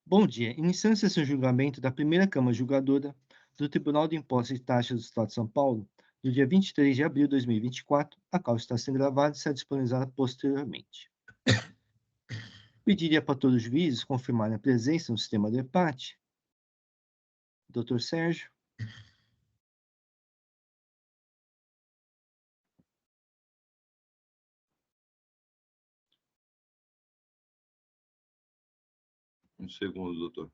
Bom dia. Iniciando a sessão de julgamento da primeira Câmara Julgadora do Tribunal de Impostos e Taxas do Estado de São Paulo, do dia 23 de abril de 2024, a qual está sendo gravada e será disponibilizada posteriormente. Pediria para todos os juízes confirmarem a presença no sistema do empate. Dr. Sérgio. Um segundo, doutor.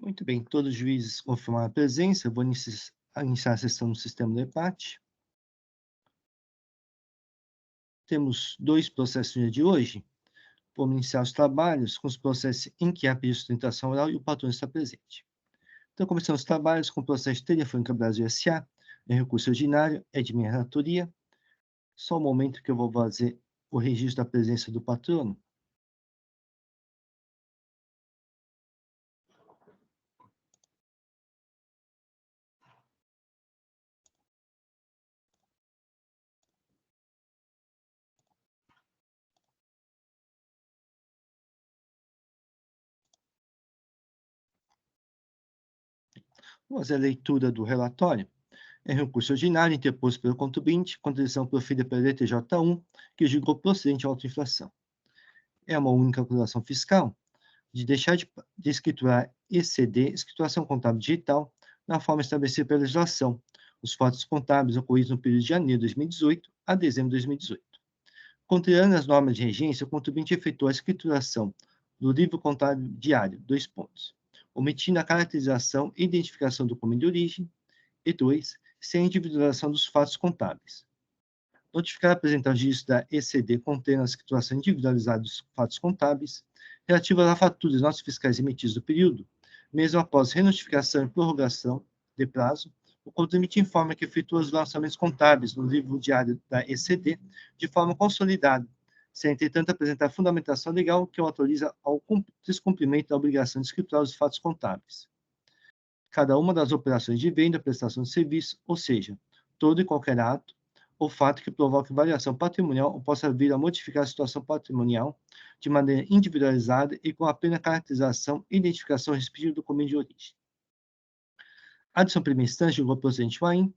Muito bem, todos os juízes confirmaram a presença. Eu vou iniciar a sessão no sistema do empate. Temos dois processos no dia de hoje. Vamos iniciar os trabalhos com os processos em que há pedido de sustentação oral e o patrão está presente. Então, começando os trabalhos com o processo de Telefônica Brasil S.A., em recurso ordinário, é de minha relatoria. Só um momento que eu vou fazer o registro da presença do patrono. Vamos fazer a leitura do relatório. É recurso ordinário interposto pelo contribuinte, contra decisão proferida pela DTJ1, que julgou procedente a autoinflação. É uma única acusação fiscal de deixar de escriturar ECD, escrituração contábil digital, na forma estabelecida pela legislação, os fatos contábeis ocorridos no período de janeiro de 2018 a dezembro de 2018. Contrariando as normas de regência, o contribuinte efetuou a escrituração do livro contábil diário, 2 pontos, omitindo a caracterização e identificação do documento de origem, e 2, sem a individualização dos fatos contábeis. Notificar e apresentar o registro da ECD contendo a escrituração individualizada dos fatos contábeis relativas a faturas e notas fiscais emitidas do período, mesmo após renotificação e prorrogação de prazo, o contribuinte informa que efetua os lançamentos contábeis no livro diário da ECD de forma consolidada, sem, entretanto, apresentar fundamentação legal que o autoriza ao descumprimento da obrigação de escriturar os fatos contábeis. Cada uma das operações de venda, prestação de serviço, ou seja, todo e qualquer ato ou fato que provoque variação patrimonial ou possa vir a modificar a situação patrimonial de maneira individualizada e com a plena caracterização e identificação respectiva do documento de origem. A decisão primeira instância julgou procedente o AIM.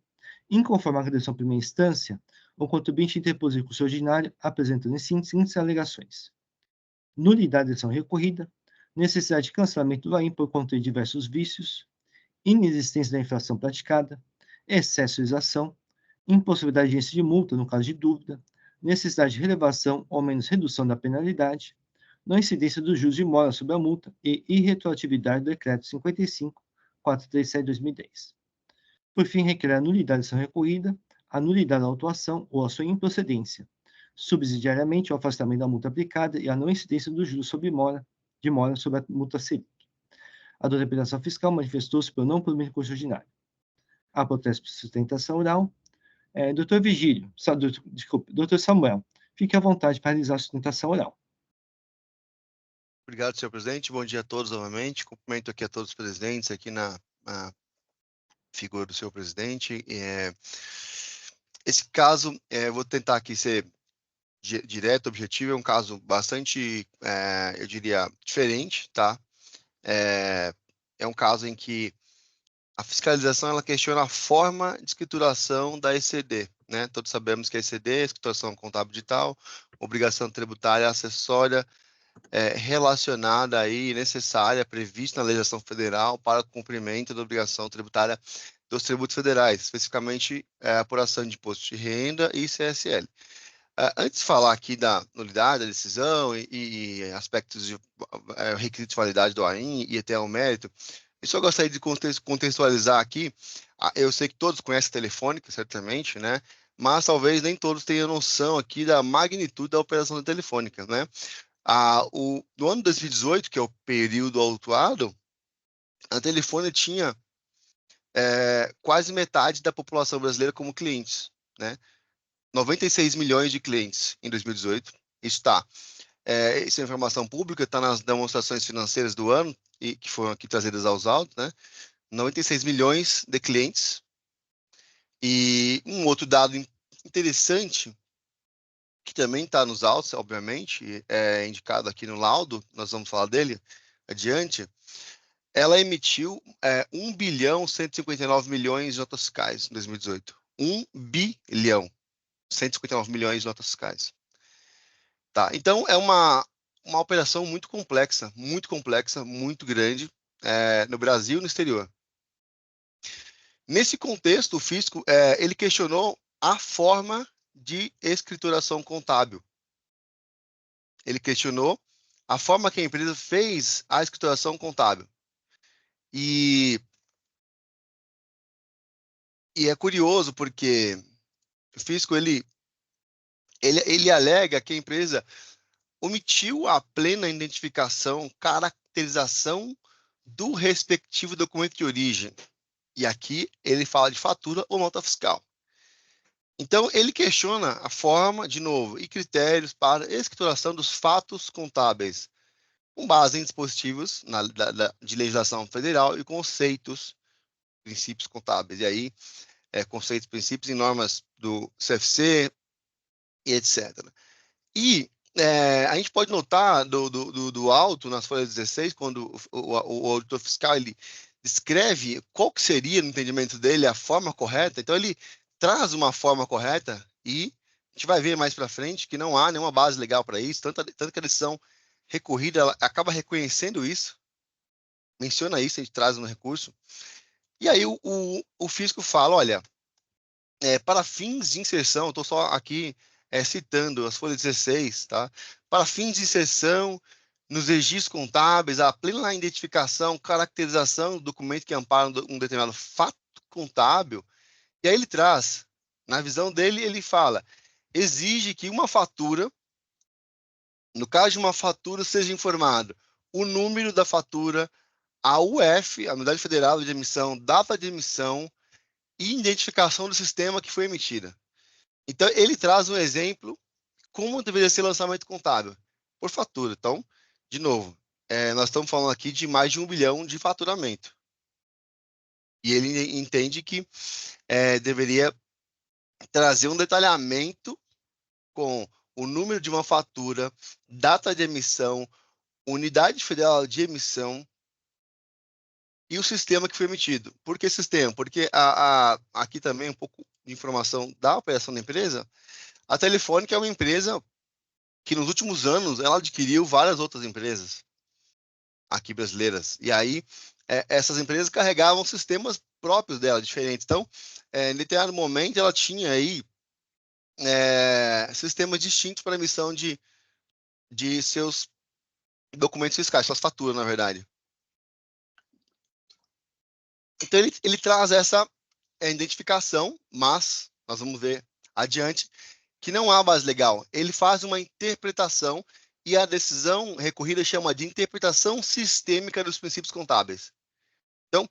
Inconformado com a decisão primeira instância, o contribuinte interpôs recurso ordinário, apresentando em síntese alegações: nulidade da decisão recorrida, necessidade de cancelamento do AIM por conter diversos vícios, inexistência da infração praticada, excesso de exação, impossibilidade de agência de multa no caso de dúvida, necessidade de relevação ou menos redução da penalidade, não incidência dos juros de mora sobre a multa e irretroatividade do decreto 55.437/2010. Por fim, requer a nulidade da ação recorrida, a nulidade da autuação ou a sua improcedência, subsidiariamente o afastamento da multa aplicada e a não incidência dos juros sobre mora sobre a multa Selic. A doutora Operação Fiscal manifestou-se por não provimento recurso ordinário. Há protesto por sustentação oral. Doutor Vigílio, desculpe, doutor Samuel, fique à vontade para realizar a sustentação oral. Obrigado, senhor presidente. Bom dia a todos novamente. Cumprimento aqui a todos os presentes aqui na figura do senhor presidente. Esse caso, vou tentar aqui ser direto, objetivo, é um caso bastante, eu diria, diferente, tá? É um caso em que a fiscalização ela questiona a forma de escrituração da ECD, né? Todos sabemos que a ECD é escrituração contábil digital, obrigação tributária acessória relacionada aí, necessária, prevista na legislação federal para o cumprimento da obrigação tributária dos tributos federais, especificamente a apuração de imposto de renda e CSL. Antes de falar aqui da nulidade da decisão e aspectos de requisito de validade do AIM e até o mérito, eu só gostaria de contextualizar aqui. Eu sei que todos conhecem a Telefônica, certamente, né? Mas talvez nem todos tenham noção aqui da magnitude da operação da Telefônica, né? No ano de 2018, que é o período autuado, a Telefônica tinha quase metade da população brasileira como clientes, né? 96 milhões de clientes em 2018. Isso é informação pública, está nas demonstrações financeiras do ano, e que foram aqui trazidas aos autos, né? 96 milhões de clientes. E um outro dado interessante, que também está nos autos, obviamente, é indicado aqui no laudo, nós vamos falar dele adiante, ela emitiu 1 bilhão 159 milhões de notas fiscais em 2018. 1 bilhão 159 milhões de notas fiscais. Tá? Então, é uma operação muito complexa, muito grande, no Brasil e no exterior. Nesse contexto, o fisco ele questionou a forma de escrituração contábil. Ele questionou a forma que a empresa fez a escrituração contábil. E é curioso porque o fisco ele alega que a empresa omitiu a plena identificação, caracterização do respectivo documento de origem. E aqui ele fala de fatura ou nota fiscal. Então, ele questiona a forma, de novo, e critérios para escrituração dos fatos contábeis, com base em dispositivos de legislação federal e conceitos, princípios contábeis. E aí, conceitos, princípios e normas do CFC e etc. E a gente pode notar do auto, nas folhas 16, quando o auditor fiscal ele descreve qual que seria, no entendimento dele, a forma correta. Então, ele traz uma forma correta e a gente vai ver mais para frente que não há nenhuma base legal para isso, tanto que a decisão recorrida ela acaba reconhecendo isso, menciona isso, a gente traz no recurso. E aí o fisco fala, olha, para fins de inserção, estou só aqui citando as folhas 16, tá? Para fins de inserção nos registros contábeis, a plena identificação, caracterização do documento que ampara um determinado fato contábil. E aí ele traz, na visão dele, ele fala, exige que uma fatura, no caso de uma fatura, seja informado o número da fatura, a UF, a Unidade Federal de Emissão, data de emissão e identificação do sistema que foi emitida. Então, ele traz um exemplo como deveria ser o lançamento contábil por fatura. Então, de novo, nós estamos falando aqui de mais de 1 bilhão de faturamento. E ele entende que deveria trazer um detalhamento com o número de uma fatura, data de emissão, unidade federal de emissão e o sistema que foi emitido. Por que sistema? Porque aqui também um pouco de informação da operação da empresa. A Telefônica é uma empresa que nos últimos anos ela adquiriu várias outras empresas aqui brasileiras. E aí essas empresas carregavam sistemas próprios dela, diferentes. Então, em determinado momento, ela tinha aí sistemas distintos para emissão de seus documentos fiscais, suas faturas, na verdade. Então, ele traz essa identificação, mas nós vamos ver adiante que não há base legal. Ele faz uma interpretação e a decisão recorrida chama de interpretação sistêmica dos princípios contábeis. Então,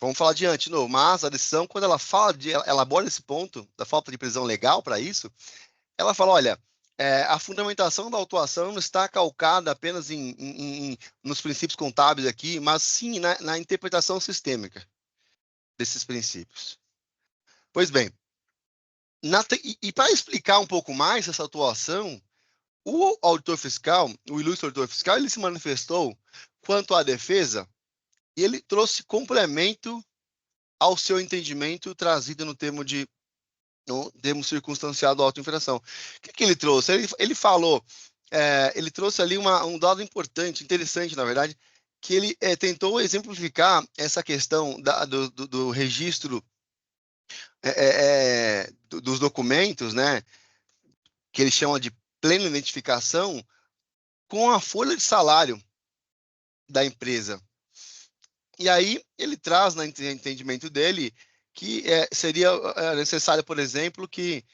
vamos falar adiante de novo, mas a decisão, quando ela aborda esse ponto da falta de precisão legal para isso, ela fala, olha, a fundamentação da autuação não está calcada apenas nos princípios contábeis aqui, mas sim na interpretação sistêmica desses princípios. Pois bem, e para explicar um pouco mais essa atuação, o auditor fiscal, o ilustre auditor fiscal, ele se manifestou quanto à defesa e ele trouxe complemento ao seu entendimento trazido no termo circunstanciado da autoinfração. O que ele trouxe? Ele falou, ele trouxe ali um dado importante, interessante, na verdade, que ele tentou exemplificar essa questão do registro dos documentos, né, que ele chama de plena identificação, com a folha de salário da empresa. E aí ele traz, no entendimento dele, que seria necessário, por exemplo, que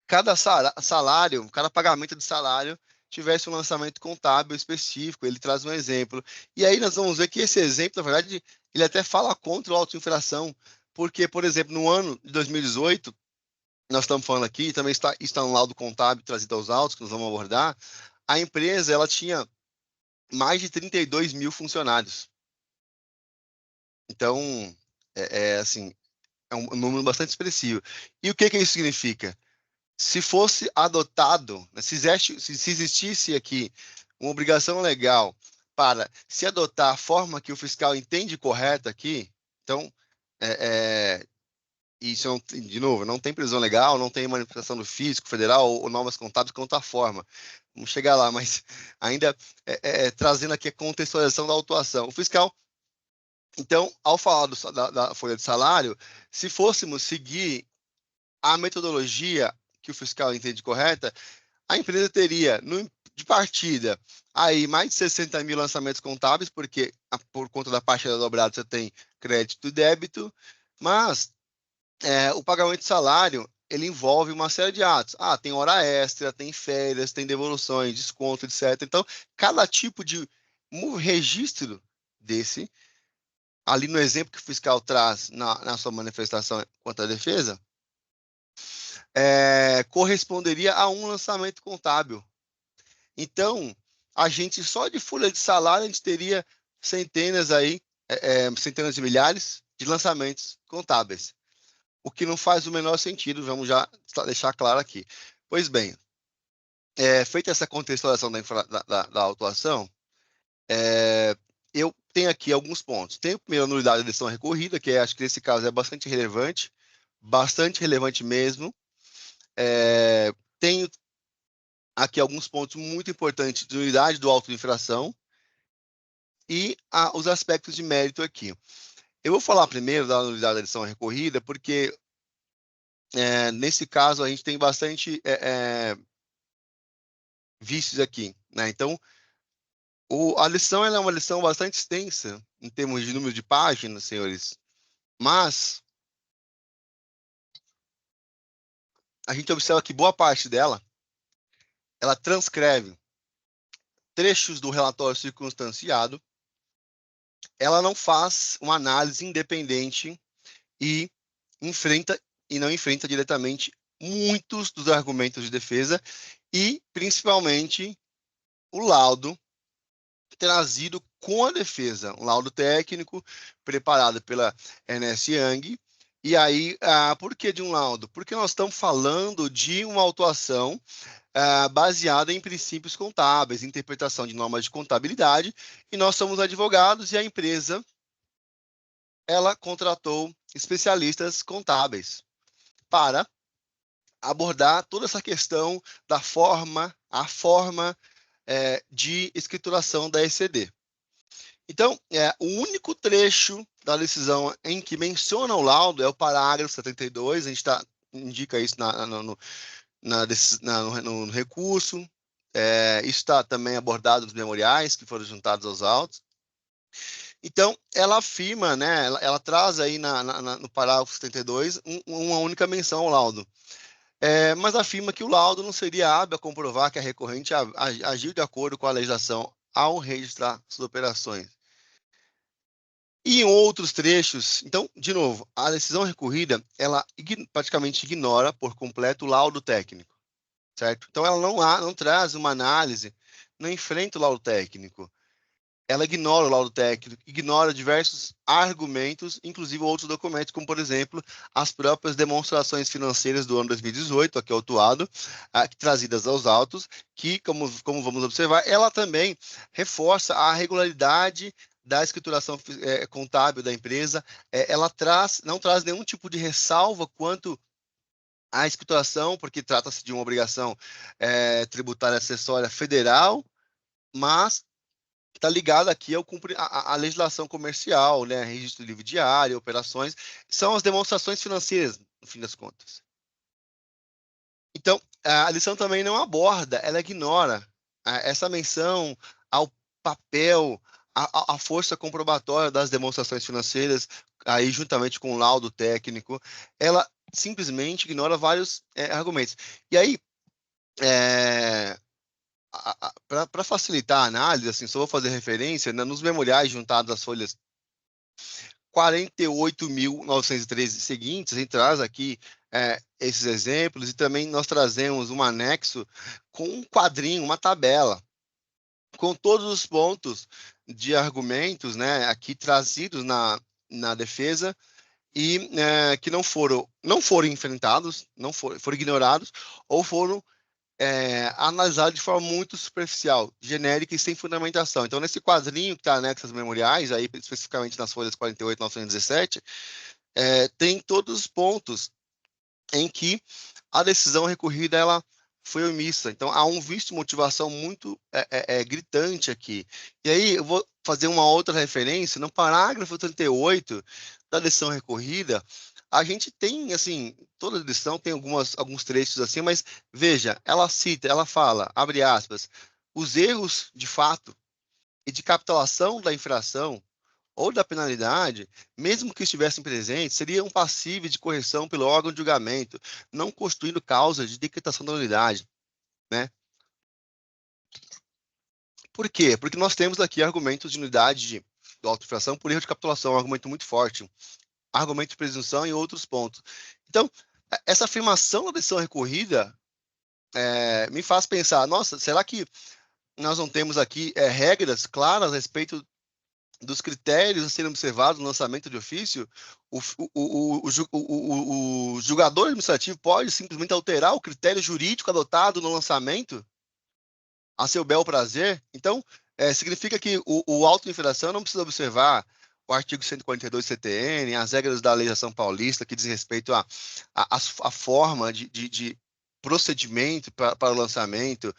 cada salário, cada pagamento de salário tivesse um lançamento contábil específico. Ele traz um exemplo. E aí nós vamos ver que esse exemplo, na verdade, ele até fala contra a autoinflação, porque, por exemplo, no ano de 2018, nós estamos falando aqui, também está no laudo contábil trazido aos autos, que nós vamos abordar, a empresa ela tinha mais de 32 mil funcionários. Então, assim, é um número bastante expressivo. E o que isso significa? Se fosse adotado, né, se existisse aqui uma obrigação legal para se adotar a forma que o fiscal entende correta aqui, então, isso, não, de novo, não tem previsão legal, não tem manifestação do físico federal ou normas contábeis quanto à forma. Vamos chegar lá, mas ainda trazendo aqui a contextualização da autuação. O fiscal, então, ao falar da folha de salário, se fôssemos seguir a metodologia que o fiscal entende correta, a empresa teria, de partida, aí mais de 60 mil lançamentos contábeis, porque por conta da parcela dobrada você tem crédito e débito, mas o pagamento de salário, ele envolve uma série de atos. Tem hora extra, tem férias, tem devoluções, desconto, etc. Então, cada tipo de registro desse, ali no exemplo que o fiscal traz na sua manifestação quanto à defesa, corresponderia a um lançamento contábil. Então, a gente só de folha de salário, a gente teria centenas de milhares de lançamentos contábeis, o que não faz o menor sentido, vamos já deixar claro aqui. Pois bem, feita essa contextualização da autuação, eu tenho aqui alguns pontos. Tem a primeira nulidade da decisão recorrida, que acho que nesse caso é bastante relevante mesmo. Tenho aqui alguns pontos muito importantes de nulidade do auto de infração e os aspectos de mérito aqui. Eu vou falar primeiro da nulidade da decisão recorrida, porque nesse caso a gente tem bastante vícios aqui, né? Então, a lição ela é uma lição bastante extensa em termos de número de páginas, senhores, mas a gente observa que boa parte dela, ela transcreve trechos do relatório circunstanciado, ela não faz uma análise independente e não enfrenta diretamente muitos dos argumentos de defesa e, principalmente, o laudo trazido com a defesa, um laudo técnico preparado pela Ernst Young. E aí, por que de um laudo? Porque nós estamos falando de uma autuação baseada em princípios contábeis, interpretação de normas de contabilidade, e nós somos advogados e a empresa ela contratou especialistas contábeis para abordar toda essa questão da forma de escrituração da ECD. Então, o único trecho da decisão em que menciona o laudo é o parágrafo 72, a gente indica isso no recurso, isso está também abordado nos memoriais que foram juntados aos autos. Então, ela afirma, né, ela traz aí no parágrafo 72 uma única menção ao laudo. Mas afirma que o laudo não seria hábil a comprovar que a recorrente agiu de acordo com a legislação ao registrar suas operações. E em outros trechos, então, de novo, a decisão recorrida, ela praticamente ignora por completo o laudo técnico, certo? Então, ela não traz uma análise, não enfrenta o laudo técnico. Ela ignora o laudo técnico, ignora diversos argumentos, inclusive outros documentos, como, por exemplo, as próprias demonstrações financeiras do ano 2018, aqui autuado, trazidas aos autos, que, como vamos observar, ela também reforça a regularidade da escrituração contábil da empresa. Ela não traz nenhum tipo de ressalva quanto à escrituração, porque trata-se de uma obrigação tributária acessória federal, mas está ligado aqui à legislação comercial, né? Registro livre diário, operações, são as demonstrações financeiras, no fim das contas. Então, a lição também não aborda, ela ignora essa menção ao papel, à força comprobatória das demonstrações financeiras, aí juntamente com o laudo técnico. Ela simplesmente ignora vários argumentos. E aí, para facilitar a análise, assim, só vou fazer referência, né, nos memoriais juntados às folhas 48.913 seguintes, a gente traz aqui esses exemplos, e também nós trazemos um anexo com um quadrinho, uma tabela, com todos os pontos de argumentos, né, aqui trazidos na defesa, e que não foram enfrentados, foram ignorados, ou foram analisados de forma muito superficial, genérica e sem fundamentação. Então, nesse quadrinho que está anexo às memoriais, aí, especificamente nas folhas 48 e 917, tem todos os pontos em que a decisão recorrida ela foi omissa. Então, há um vício de motivação muito gritante aqui. E aí, eu vou fazer uma outra referência. No parágrafo 38 da decisão recorrida, a gente tem, assim, toda a decisão tem alguns trechos assim, mas veja, ela cita, ela fala, abre aspas, os erros de fato e de capitulação da infração ou da penalidade, mesmo que estivessem presentes, seriam passíveis de correção pelo órgão de julgamento, não constituindo causa de decretação da nulidade, né? Por quê? Porque nós temos aqui argumentos de nulidade de auto-infração por erro de capitulação, um argumento muito forte, argumento de presunção e outros pontos. Então, essa afirmação da decisão recorrida me faz pensar, nossa, será que nós não temos aqui regras claras a respeito dos critérios a serem observados no lançamento de ofício? O julgador administrativo pode simplesmente alterar o critério jurídico adotado no lançamento a seu bel prazer? Então, significa que o auto de infração não precisa observar o artigo 142 CTN, as regras da legislação paulista que diz respeito à forma de procedimento para o lançamento,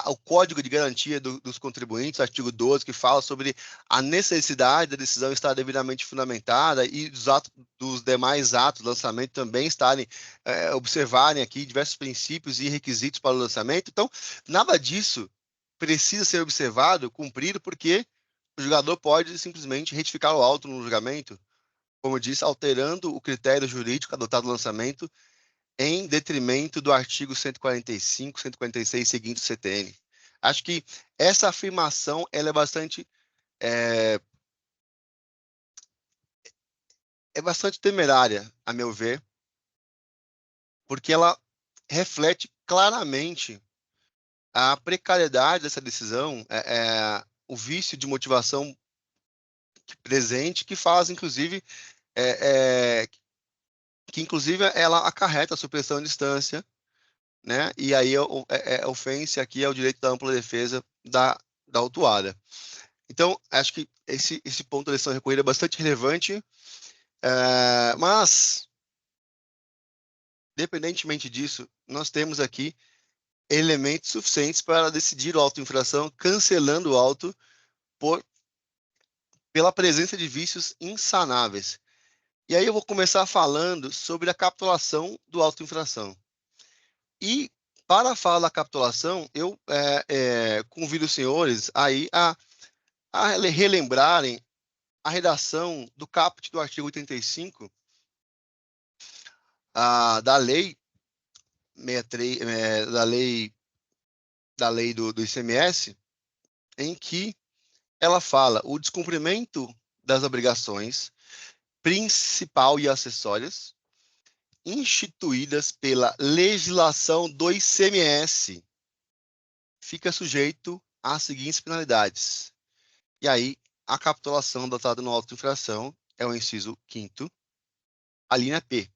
o código de garantia dos contribuintes, artigo 12, que fala sobre a necessidade da decisão estar devidamente fundamentada e dos demais atos do lançamento também estarem, observarem aqui diversos princípios e requisitos para o lançamento. Então, nada disso precisa ser observado, cumprido, porque o julgador pode simplesmente retificar o auto no julgamento, como eu disse, alterando o critério jurídico adotado no lançamento em detrimento do artigo 145, 146 seguinte do CTN. Acho que essa afirmação ela é bastante bastante temerária, a meu ver, porque ela reflete claramente a precariedade dessa decisão, o vício de motivação presente, que faz, inclusive, que inclusive ela acarreta a supressão de instância, né? E aí ofensa aqui ao direito da ampla defesa da autuada. Então, acho que esse ponto da decisão recorrida é bastante relevante, mas, independentemente disso, nós temos aqui elementos suficientes para decidir o auto-infração, cancelando o auto pela presença de vícios insanáveis. E aí eu vou começar falando sobre a capitulação do auto-infração. E, para falar da capitulação, eu convido os senhores aí a relembrarem a redação do caput do artigo 85 da lei 63, da lei do ICMS, em que ela fala o descumprimento das obrigações principal e acessórias instituídas pela legislação do ICMS fica sujeito às seguintes penalidades. E aí, a capitulação adotada no auto-infração é o inciso 5º, a linha P.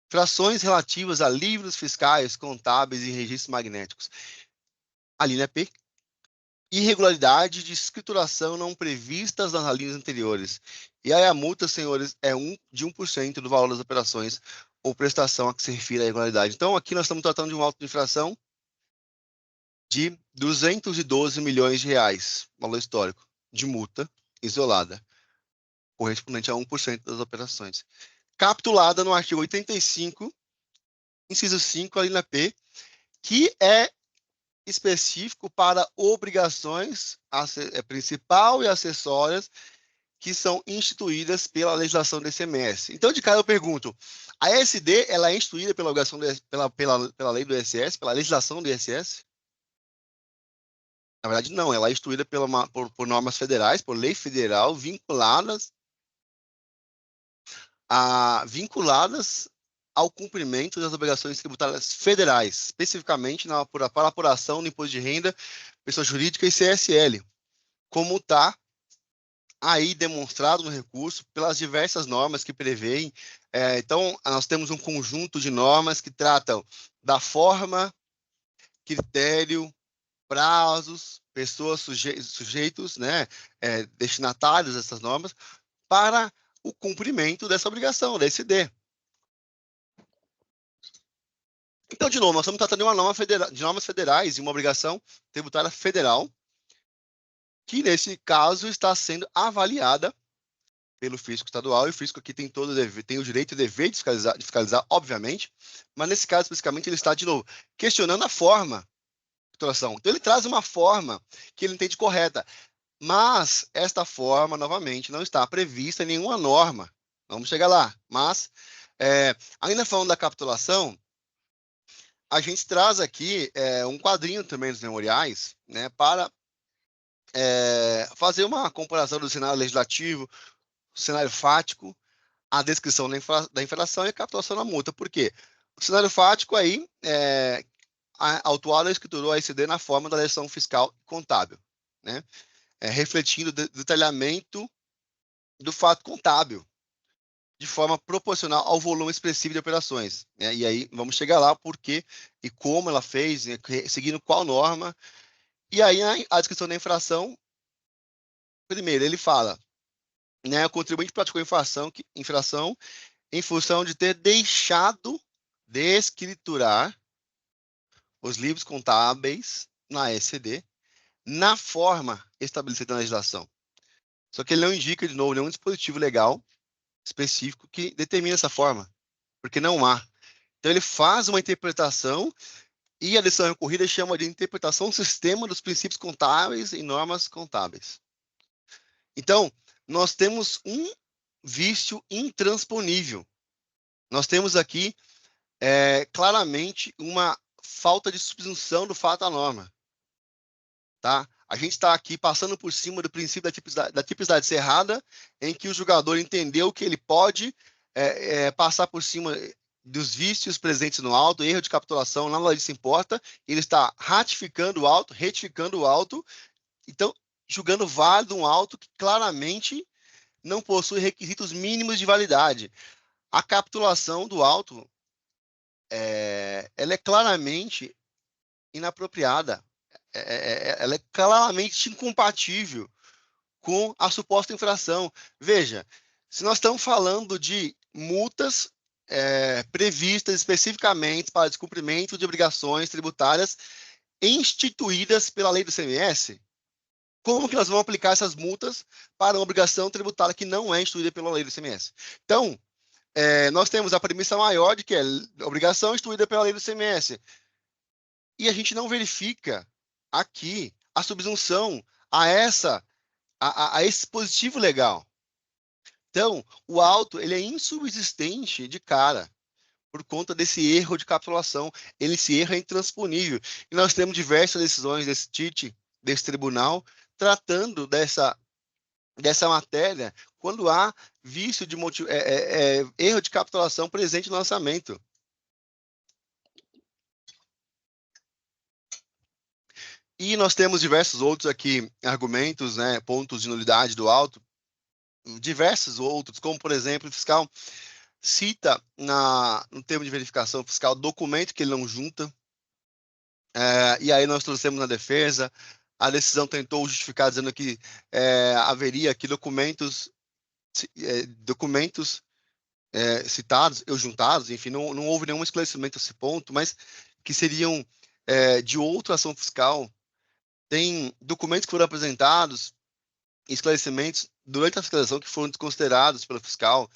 Infrações relativas a livros fiscais, contábeis e registros magnéticos. A linha P. Irregularidade de escrituração não previstas nas linhas anteriores. E aí a multa, senhores, é de 1% do valor das operações ou prestação a que se refere a irregularidade. Então, aqui nós estamos tratando de um auto de infração de 212 milhões de reais, valor histórico, de multa isolada, correspondente a 1% das operações. Capitulada no artigo 85, inciso 5, a linha P, que é específico para obrigações principal e acessórias que são instituídas pela legislação do ICMS. Então, de cara, eu pergunto, A ESD, ela é instituída pela obrigação pela lei do ISS, pela legislação do ISS? Na verdade, não. Ela é instituída por normas federais, por lei federal, vinculadas ao cumprimento das obrigações tributárias federais, especificamente para apuração do imposto de renda, pessoa jurídica e CSL, como está aí demonstrado no recurso pelas diversas normas que prevêem. Então, nós temos um conjunto de normas que tratam da forma, critério, prazos, pessoas sujeitos, né, destinatários dessas normas, para o cumprimento dessa obrigação, da ESD. Então, de novo, nós estamos tratando de normas federais e uma obrigação tributária federal, que, nesse caso, está sendo avaliada pelo fisco estadual, e o fisco aqui tem o direito e o dever de fiscalizar, obviamente, mas, nesse caso, especificamente, ele está, de novo, questionando a forma de titulação. Então, ele traz uma forma que ele entende correta, mas esta forma, novamente, não está prevista em nenhuma norma. Vamos chegar lá. Mas, ainda falando da capitulação, a gente traz aqui um quadrinho também dos memoriais, né, para fazer uma comparação do cenário legislativo, cenário fático, a descrição da infração e a capitulação da multa. Por quê? O cenário fático aí, a autuada escriturou a ESD na forma da legislação fiscal e contábil, né, refletindo o detalhamento do fato contábil, de forma proporcional ao volume expressivo de operações. Né? E aí vamos chegar lá por quê e como ela fez, né, seguindo qual norma. E aí a descrição da infração, primeiro, ele fala, né, o contribuinte praticou infração em função de ter deixado de escriturar os livros contábeis na ESD na forma estabelecida na legislação. Só que ele não indica, de novo, nenhum dispositivo legal específico que determina essa forma, porque não há. Então, ele faz uma interpretação e a decisão recorrida chama de interpretação do sistema dos princípios contábeis e normas contábeis. Então, nós temos um vício intransponível. Nós temos aqui, claramente, uma falta de subsunção do fato à norma. Tá? A gente está aqui passando por cima do princípio da tipicidade cerrada, em que o julgador entendeu que ele pode passar por cima dos vícios presentes no auto, erro de capitulação, nada disso importa, ele está ratificando o auto, retificando o auto, então, julgando válido um auto que claramente não possui requisitos mínimos de validade. A capitulação do auto, ela é claramente inapropriada. Ela é claramente incompatível com a suposta infração. Veja, se nós estamos falando de multas previstas especificamente para descumprimento de obrigações tributárias instituídas pela lei do ICMS, como que nós vamos aplicar essas multas para uma obrigação tributária que não é instituída pela lei do ICMS? Então, nós temos a premissa maior de que é obrigação instituída pela lei do ICMS. E a gente não verifica aqui a subsunção a esse dispositivo legal. Então, o auto ele é insubsistente de cara por conta desse erro de capitulação. Esse erro é intransponível. E nós temos diversas decisões desse TIT, desse tribunal, tratando dessa matéria quando há vício de erro de capitulação presente no lançamento. E nós temos diversos outros aqui argumentos, né, pontos de nulidade do auto, diversos outros, como, por exemplo, o fiscal cita no termo de verificação fiscal documento que ele não junta, e aí nós trouxemos na defesa, a decisão tentou justificar dizendo que haveria aqui documentos citados, ou juntados, enfim, não houve nenhum esclarecimento a esse ponto, mas que seriam de outra ação fiscal. Tem documentos que foram apresentados, esclarecimentos durante a fiscalização que foram desconsiderados pelo fiscal.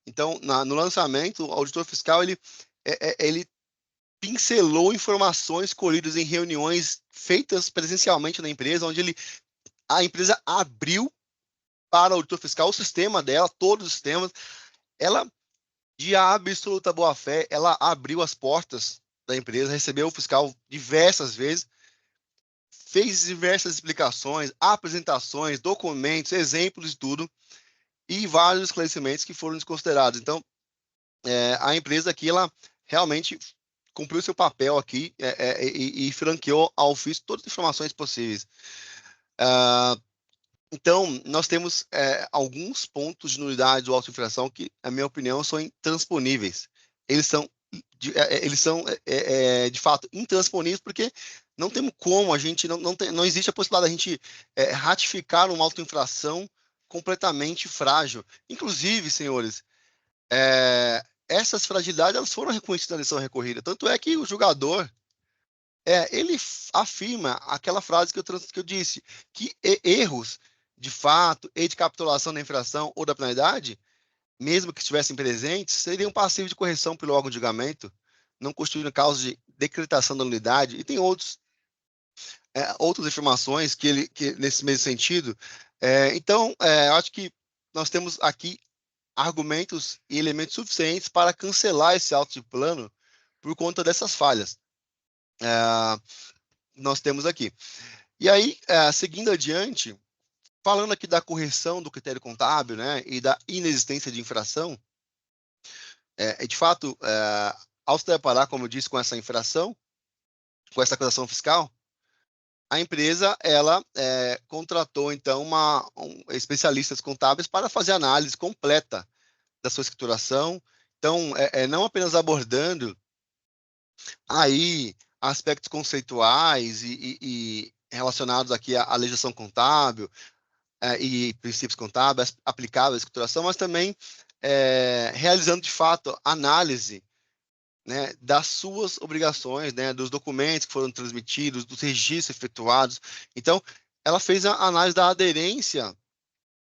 Então, no lançamento, o auditor fiscal ele pincelou informações colhidas em reuniões feitas presencialmente na empresa, onde a empresa abriu para o auditor fiscal o sistema dela, todos os sistemas. Ela de absoluta boa-fé, ela abriu as portas da empresa, recebeu o fiscal diversas vezes, fez diversas explicações, apresentações, documentos, exemplos de tudo, e vários esclarecimentos que foram desconsiderados. Então, a empresa aqui, ela realmente cumpriu seu papel aqui e franqueou ao fisco todas as informações possíveis. Então, nós temos alguns pontos de nulidade do auto-infração que, na minha opinião, são intransponíveis. Eles são, de fato, intransponíveis porque não temos como, a gente não existe a possibilidade da gente ratificar uma auto-infração completamente frágil. Inclusive, senhores, essas fragilidades elas foram reconhecidas na decisão recorrida. Tanto é que o julgador ele afirma aquela frase que eu disse, que erros de fato e de capitulação da infração ou da penalidade, mesmo que estivessem presentes, seriam passíveis de correção pelo órgão de julgamento, não constituindo causa de decretação da nulidade. E tem outras informações que nesse mesmo sentido. Então, acho que nós temos aqui argumentos e elementos suficientes para cancelar esse auto de plano por conta dessas falhas. Nós temos aqui. E aí, seguindo adiante, falando aqui da correção do critério contábil, né, e da inexistência de infração, de fato, ao se deparar, como eu disse, com essa infração, com essa acusação fiscal, a empresa ela contratou então especialistas contábeis para fazer a análise completa da sua escrituração. Então, não apenas abordando aí aspectos conceituais e relacionados aqui à legislação contábil e princípios contábeis aplicáveis à escrituração, mas também realizando de fato análise, né, das suas obrigações, né, dos documentos que foram transmitidos, dos registros efetuados. Então, ela fez a análise da aderência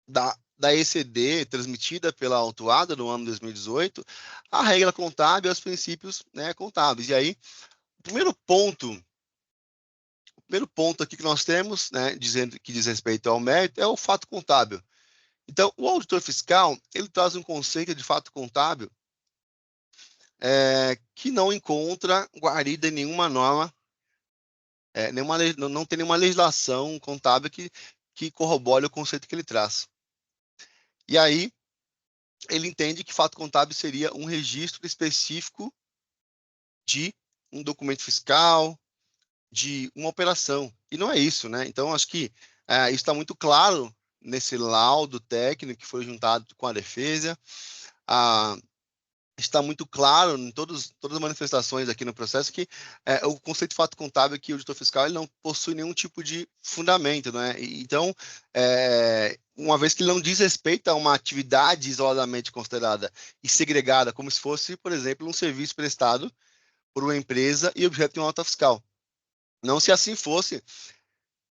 da ECD transmitida pela autuada no ano 2018 à regra contábil e aos princípios, né, contábeis. E aí, o primeiro ponto aqui que nós temos, né, dizendo que diz respeito ao mérito, é o fato contábil. Então, o auditor fiscal, ele traz um conceito de fato contábil que não encontra guarida em nenhuma norma, não tem nenhuma legislação contábil que corrobore o conceito que ele traz. E aí, ele entende que fato contábil seria um registro específico de um documento fiscal, de uma operação. E não é isso, né? Então, acho que isso está muito claro nesse laudo técnico que foi juntado com a defesa. Está muito claro em todas as manifestações aqui no processo que o conceito de fato contábil que o auditor fiscal ele não possui nenhum tipo de fundamento, né? Então, uma vez que ele não diz respeito a uma atividade isoladamente considerada e segregada, como se fosse, por exemplo, um serviço prestado por uma empresa e objeto de uma nota fiscal. Não se assim fosse,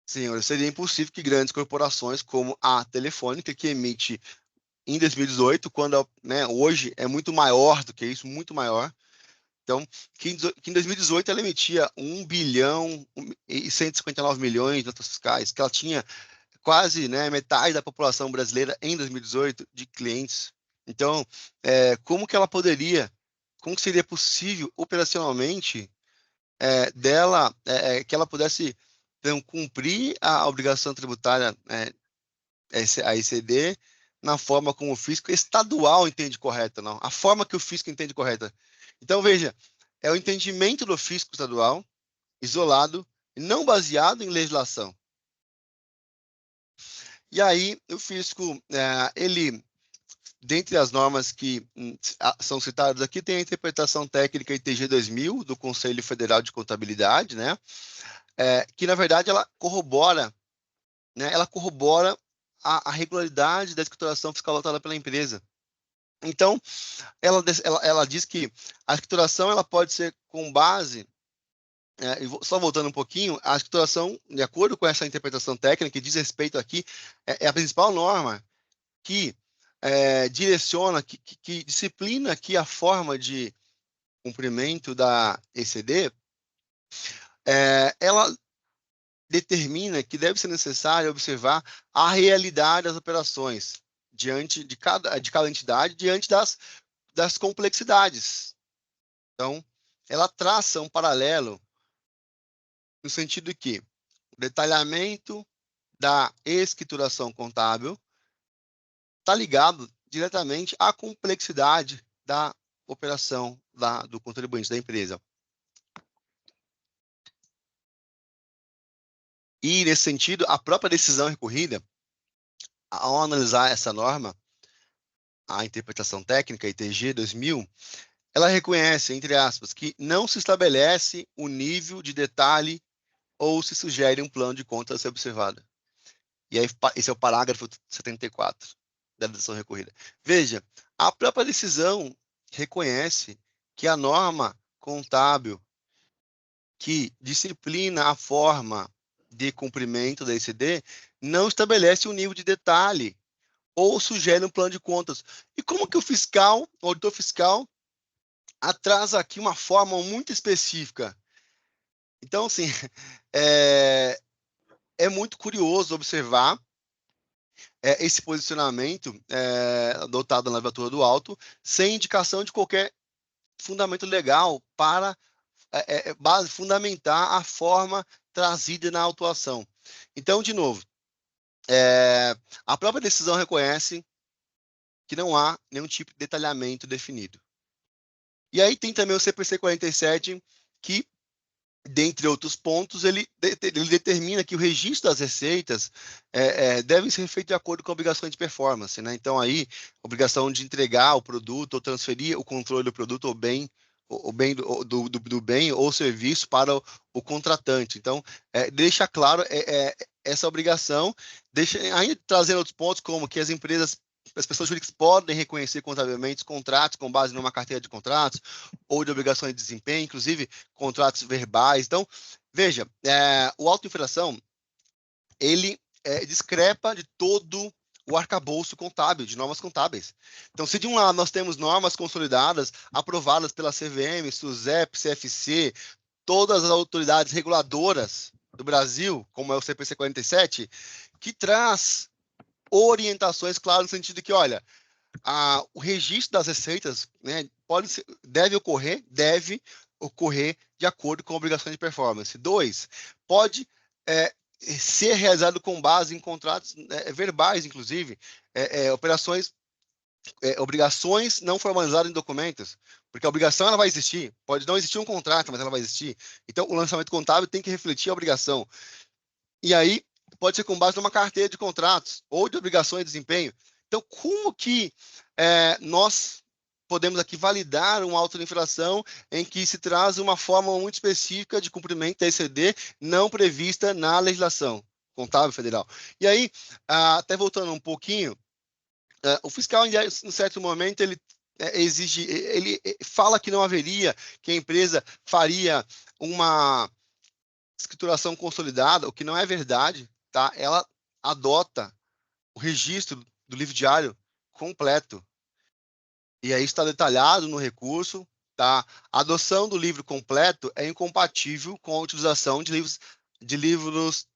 senhores, seria impossível que grandes corporações como a Telefônica, que emite em 2018, quando hoje é muito maior do que isso, muito maior. Então, que em 2018 ela emitia 1 bilhão e 159 milhões de notas fiscais, que ela tinha quase metade da população brasileira em 2018 de clientes. Então, como que seria possível operacionalmente que ela pudesse então, cumprir a obrigação tributária a ECD na forma como o fisco estadual entende correta, não. A forma que o fisco entende correta. Então, veja, é o entendimento do fisco estadual, isolado, não baseado em legislação. E aí, o fisco, ele, dentre as normas que são citadas aqui, tem a interpretação técnica ITG 2000, do Conselho Federal de Contabilidade, né? Que, na verdade, ela corrobora a regularidade da escrituração fiscal adotada pela empresa. Então, ela diz que a escrituração ela pode ser com base, só voltando um pouquinho, a escrituração, de acordo com essa interpretação técnica, que diz respeito aqui, é a principal norma que direciona, que disciplina aqui a forma de cumprimento da ECD, ela determina que deve ser necessário observar a realidade das operações diante de cada entidade, diante das das complexidades. Então, ela traça um paralelo no sentido que o detalhamento da escrituração contábil está ligado diretamente à complexidade da operação do contribuinte, da empresa. E, nesse sentido, a própria decisão recorrida, ao analisar essa norma, a interpretação técnica, ITG 2000, ela reconhece, entre aspas, que não se estabelece o nível de detalhe ou se sugere um plano de conta a ser observado. E aí, esse é o parágrafo 74 da decisão recorrida. Veja, a própria decisão reconhece que a norma contábil que disciplina a forma de cumprimento da ECD não estabelece um nível de detalhe ou sugere um plano de contas. E como que o auditor fiscal, atrasa aqui uma forma muito específica? Então, assim, é muito curioso observar esse posicionamento adotado na legislatura do alto, sem indicação de qualquer fundamento legal para fundamentar a forma trazida na autuação. Então, de novo, a própria decisão reconhece que não há nenhum tipo de detalhamento definido. E aí tem também o CPC 47, que, dentre outros pontos, ele determina que o registro das receitas deve ser feito de acordo com a obrigação de performance, né? Então, aí, obrigação de entregar o produto ou transferir o controle do produto ou bem, do bem ou serviço para o contratante. Então, deixa claro essa obrigação, ainda trazendo outros pontos, como que as pessoas jurídicas podem reconhecer contabilmente os contratos com base numa carteira de contratos ou de obrigações de desempenho, inclusive contratos verbais. Então, veja, o auto-infração, ele discrepa de todo o arcabouço contábil, de normas contábeis. Então, se de um lado nós temos normas consolidadas, aprovadas pela CVM, SUSEP, CFC, todas as autoridades reguladoras do Brasil, como é o CPC 47, que traz orientações claras no sentido de que, olha, o registro das receitas, né, deve ocorrer de acordo com a obrigação de performance. 2, pode ser realizado com base em contratos verbais, inclusive, obrigações não formalizadas em documentos, porque a obrigação ela vai existir, pode não existir um contrato, mas ela vai existir. Então, o lançamento contábil tem que refletir a obrigação. E aí, pode ser com base numa carteira de contratos ou de obrigações de desempenho. Então, como que nós podemos aqui validar uma auto-infração em que se traz uma forma muito específica de cumprimento da ECD não prevista na legislação contábil federal? E aí, até voltando um pouquinho, o fiscal, em um certo momento, ele fala que não haveria, que a empresa faria uma escrituração consolidada, o que não é verdade, tá? Ela adota o registro do livro diário completo. E aí está detalhado no recurso, tá? A adoção do livro completo é incompatível com a utilização de livros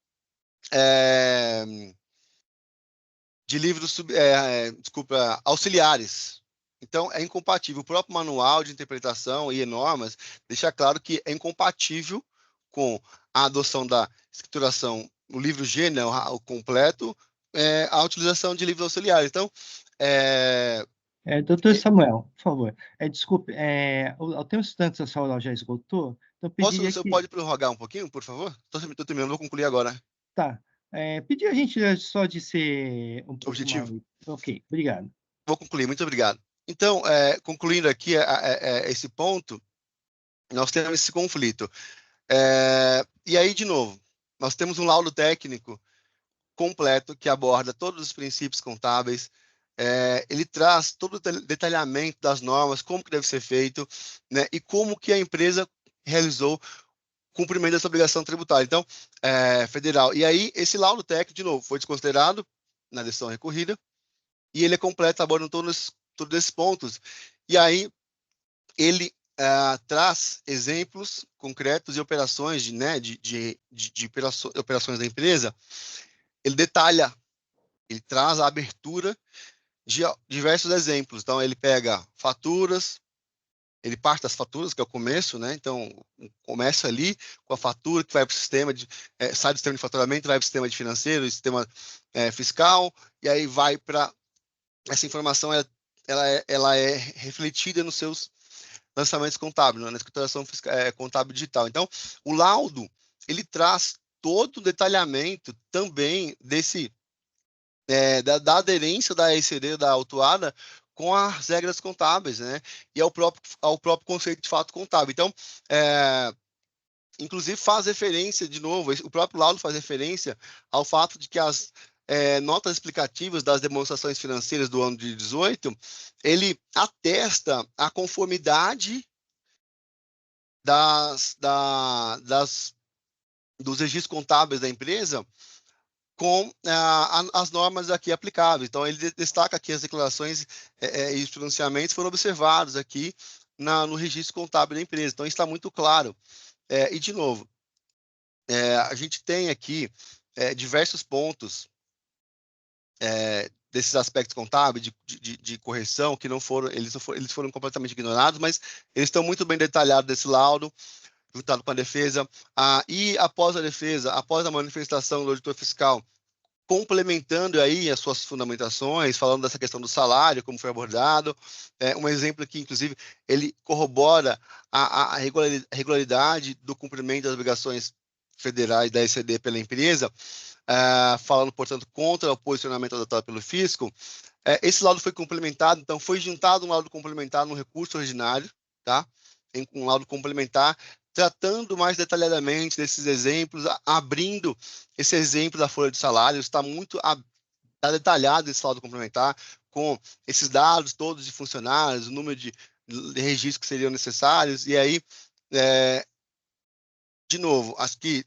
auxiliares. Então, é incompatível. O próprio manual de interpretação e normas deixa claro que é incompatível com a adoção da escrituração no livro G, né, o completo, a utilização de livros auxiliares. Então, doutor Samuel, por favor, desculpe, o tempo estudante da sua aula já esgotou, então pediria você que... pode prorrogar um pouquinho, por favor? Estou terminando, vou concluir agora. Tá. Pedir a gente só de ser um pouco Objetivo. mais... Ok, obrigado. Vou concluir, muito obrigado. Então, concluindo aqui esse ponto, nós temos esse conflito. E aí, de novo, nós temos um laudo técnico completo que aborda todos os princípios contábeis, ele traz todo o detalhamento das normas, como que deve ser feito, né, e como que a empresa realizou o cumprimento dessa obrigação tributária. Então, federal. E aí, esse laudo técnico, de novo, foi desconsiderado na decisão recorrida, e ele é completo, abordando todos esses pontos. E aí, ele traz exemplos concretos de operações, de operações da empresa. Ele detalha, ele traz a abertura diversos exemplos. Então, ele pega faturas, ele parte das faturas, que é o começo, né? Então, começa ali com a fatura que vai para o sistema, sai do sistema de faturamento, vai para o sistema de financeiro, sistema fiscal, e aí vai para... Essa informação, ela é refletida nos seus lançamentos contábeis, na escrituração contábil digital. Então, o laudo, ele traz todo o detalhamento também da aderência da ECD, da autuada, com as regras contábeis, né? E ao próprio conceito de fato contábil. Então, inclusive faz referência, de novo, o próprio laudo faz referência ao fato de que as notas explicativas das demonstrações financeiras do ano de 18, ele atesta a conformidade dos registros contábeis da empresa com as normas aqui aplicáveis. Então, ele destaca que as declarações e os pronunciamentos foram observados aqui no registro contábil da empresa. Então, isso está muito claro. E, de novo, a gente tem aqui diversos pontos desses aspectos contábeis, de correção, que eles foram completamente ignorados, mas eles estão muito bem detalhados desse laudo, juntado com a defesa. E após a defesa, após a manifestação do auditor fiscal, complementando aí as suas fundamentações, falando dessa questão do salário, como foi abordado, um exemplo aqui, inclusive, ele corrobora a regularidade do cumprimento das obrigações federais da ECD pela empresa, falando, portanto, contra o posicionamento adotado pelo fisco. Esse laudo foi complementado, então foi juntado um laudo complementar no recurso ordinário, tá? Em um laudo complementar, tratando mais detalhadamente desses exemplos, abrindo esse exemplo da folha de salários, está muito detalhado esse laudo complementar, com esses dados todos de funcionários, o número de registros que seriam necessários, e aí, de novo, acho que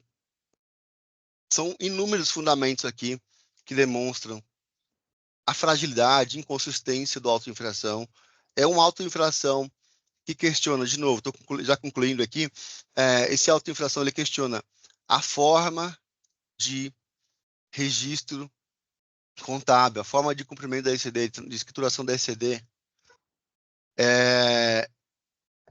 são inúmeros fundamentos aqui que demonstram a fragilidade, inconsistência do autoinfração. É uma autoinfração que questiona, de novo, estou já concluindo aqui, esse autoinfração ele questiona a forma de registro contábil, a forma de cumprimento da ECD, de escrituração da ECD,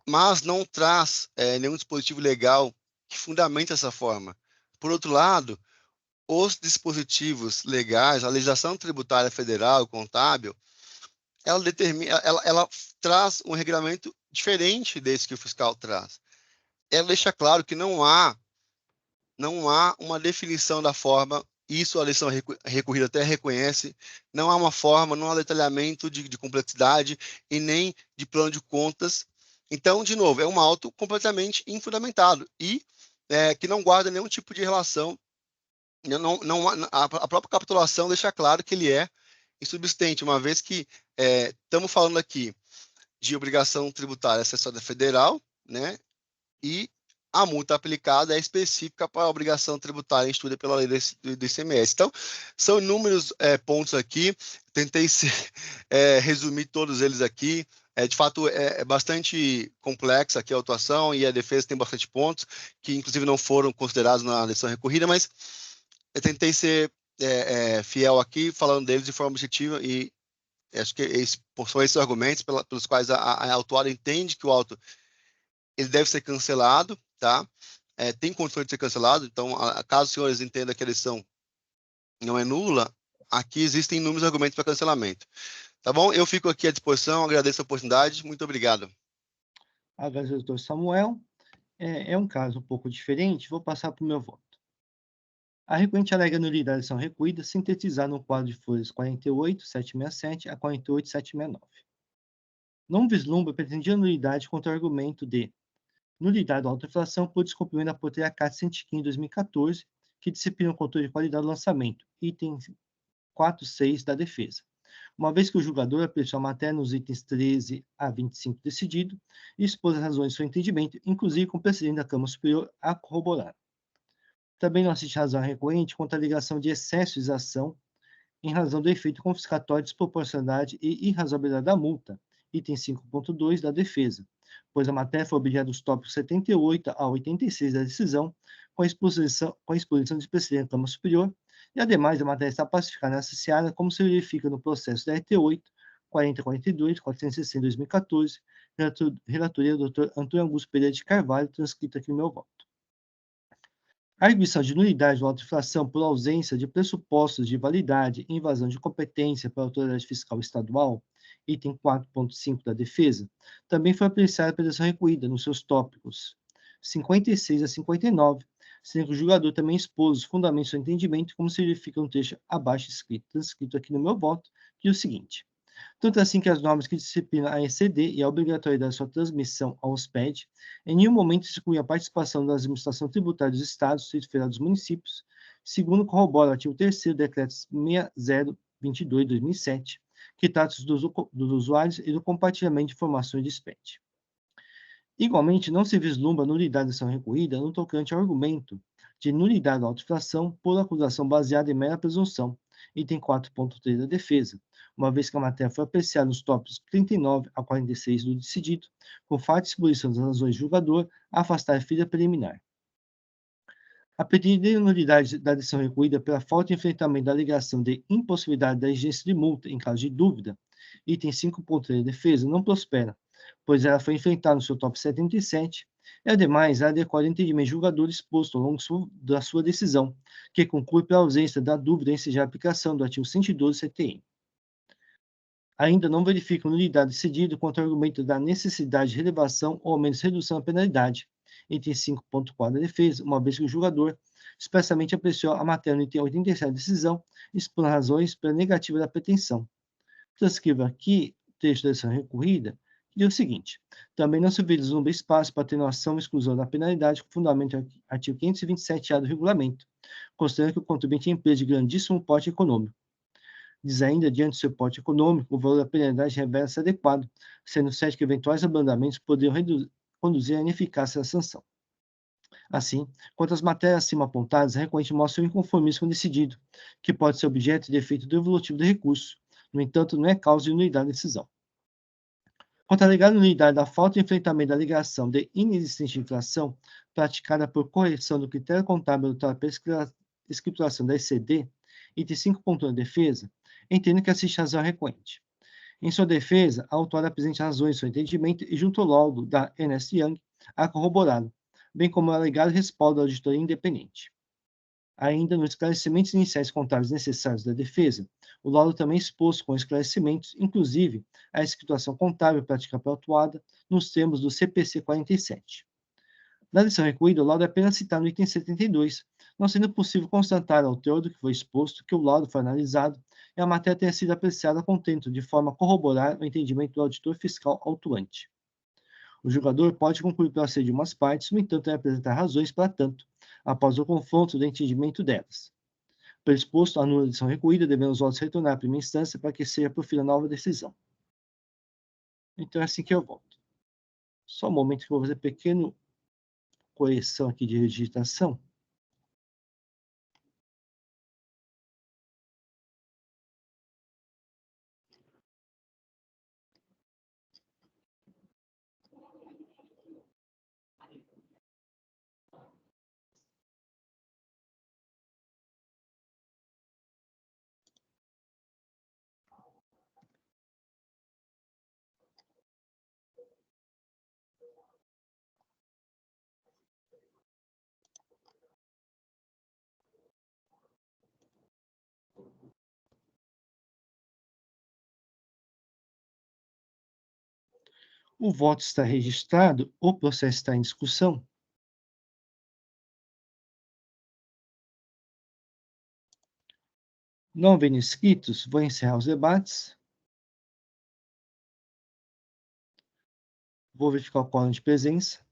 mas não traz nenhum dispositivo legal que fundamente essa forma. Por outro lado, os dispositivos legais, a legislação tributária federal, contábil, ela traz um regulamento diferente desse que o fiscal traz. Ela deixa claro que não há uma definição da forma, isso a lição recorrida até reconhece, não há uma forma, não há detalhamento de complexidade e nem de plano de contas. Então, de novo, é um auto completamente infundamentado e que não guarda nenhum tipo de relação. A própria capitulação deixa claro que ele é insubsistente, uma vez que estamos falando aqui de obrigação tributária acessória federal, né? E a multa aplicada é específica para a obrigação tributária instituída pela lei do ICMS. Então, são inúmeros pontos aqui, tentei resumir todos eles aqui. De fato, é bastante complexa aqui a autuação e a defesa tem bastante pontos, que inclusive não foram considerados na decisão recorrida, mas eu tentei ser fiel aqui, falando deles de forma objetiva, e acho que são esses argumentos pelos quais a autuada entende que o auto ele deve ser cancelado, tá? Tem condições de ser cancelado, então, caso os senhores entendam que a decisão não é nula, aqui existem inúmeros argumentos para cancelamento. Tá bom? Eu fico aqui à disposição, agradeço a oportunidade, muito obrigado. Agradeço, doutor Samuel. É um caso um pouco diferente, vou passar para o meu voto. A recorrente alega nulidade da ação recuída, sintetizada no quadro de folhas 48.767 a 48.769. Não vislumbra pretendia nulidade contra o argumento de nulidade da autoinflação por descumprimento da portaria CAT 115 de 2014, que disciplina o controle de qualidade do lançamento, item 4.6 da defesa. Uma vez que o julgador apreciou a matéria nos itens 13 a 25 decidido e expôs as razões do seu entendimento, inclusive com o presidente da Câmara Superior a corroborar. Também não assiste razão recorrente contra a alegação de excesso de exação em razão do efeito confiscatório, desproporcionalidade e irrazoabilidade da multa, item 5.2 da defesa, pois a matéria foi objeto dos tópicos 78 a 86 da decisão, com a exposição do presidente da Câmara Superior, e, ademais, a matéria está pacificada nessa seara, como se verifica no processo da RT8, 4042, 460 de 2014, relatoria do Dr. Antônio Augusto Pereira de Carvalho, transcrita aqui no meu voto. A arguição de nulidade ou autoinflação por ausência de pressupostos de validade e invasão de competência para a autoridade fiscal estadual, item 4.5 da defesa, também foi apreciada pela decisão recuída nos seus tópicos 56 a 59, sendo que o julgador também expôs os fundamentos do seu entendimento, como se verifica no trecho abaixo escrito, transcrito aqui no meu voto, que é o seguinte: tanto assim que as normas que disciplinam a ECD e a obrigatoriedade de sua transmissão ao SPED, em nenhum momento excluem a participação da administração tributária dos estados, Distrito Federal e dos municípios, segundo corrobora o artigo 3º do Decreto 6022 de 2007, que trata dos usuários e do compartilhamento de informações de SPED. Igualmente, não se vislumbra nulidade da ação recorrida no tocante ao argumento de nulidade da autoinflação por acusação baseada em mera presunção, item 4.3 da defesa, uma vez que a matéria foi apreciada nos tópicos 39 a 46 do decidido, com farta exposição das razões do julgador a afastar a filha preliminar. A pedida de nulidade da decisão recorrida pela falta de enfrentamento da alegação de impossibilidade da exigência de multa em caso de dúvida, item 5.3 da defesa, não prospera, pois ela foi enfrentada no seu top 77, e ademais ela decorre do entendimento julgador exposto ao longo da sua decisão, que conclui pela ausência da dúvida em ensejar a aplicação do artigo 112 CTN. Ainda não verifica nulidade decidido quanto ao argumento da necessidade de relevação ou ao menos redução da penalidade, item 5.4 da defesa, uma vez que o julgador expressamente apreciou a matéria no item 87 da decisão, expondo razões pela negativa da pretensão. Transcreva aqui o texto da decisão recorrida, que diz o seguinte: também não se vislumbra espaço para atenuação ou exclusão da penalidade com fundamento no artigo 527-A do regulamento, considerando que o contribuinte é empresa de grandíssimo porte econômico. Diz ainda, diante do seu porte econômico, o valor da penalidade revela-se adequado, sendo certo que eventuais abrandamentos poderiam conduzir à ineficácia da sanção. Assim, quanto às matérias acima apontadas, a recorrente mostra o inconformismo com o decidido, que pode ser objeto de efeito devolutivo do recurso. No entanto, não é causa de nulidade da decisão. Quanto à alegada nulidade da falta de enfrentamento da alegação de inexistente inflação praticada por correção do critério contábil adotado pela escrituração da ECD, item 5.1 da defesa, entendo que assiste razão recorrente. Em sua defesa, a autora apresenta razões em seu entendimento e junto ao laudo da Ernst Young a corroborado, bem como o alegado respaldo da auditoria independente. Ainda nos esclarecimentos iniciais contábeis necessários da defesa, o laudo também exposto com esclarecimentos, inclusive a escrituração contábil praticada pela autuada nos termos do CPC 47. Na decisão recorrida, o laudo é apenas citado no item 72, não sendo possível constatar ao teor do que foi exposto que o laudo foi analisado e a matéria tenha sido apreciada a contento, de forma a corroborar o entendimento do auditor fiscal autuante. O julgador pode concluir pela sede de umas partes, no entanto, deve apresentar razões para tanto, após o confronto do entendimento delas. Pelo exposto, a nula decisão recorrida, devendo os votos retornar à primeira instância para que seja profilada nova decisão. Então, é assim que eu voto. Só um momento que eu vou fazer pequena correção aqui de digitação. O voto está registrado, o processo está em discussão. Não havendo inscritos, vou encerrar os debates. Vou verificar o quórum de presença.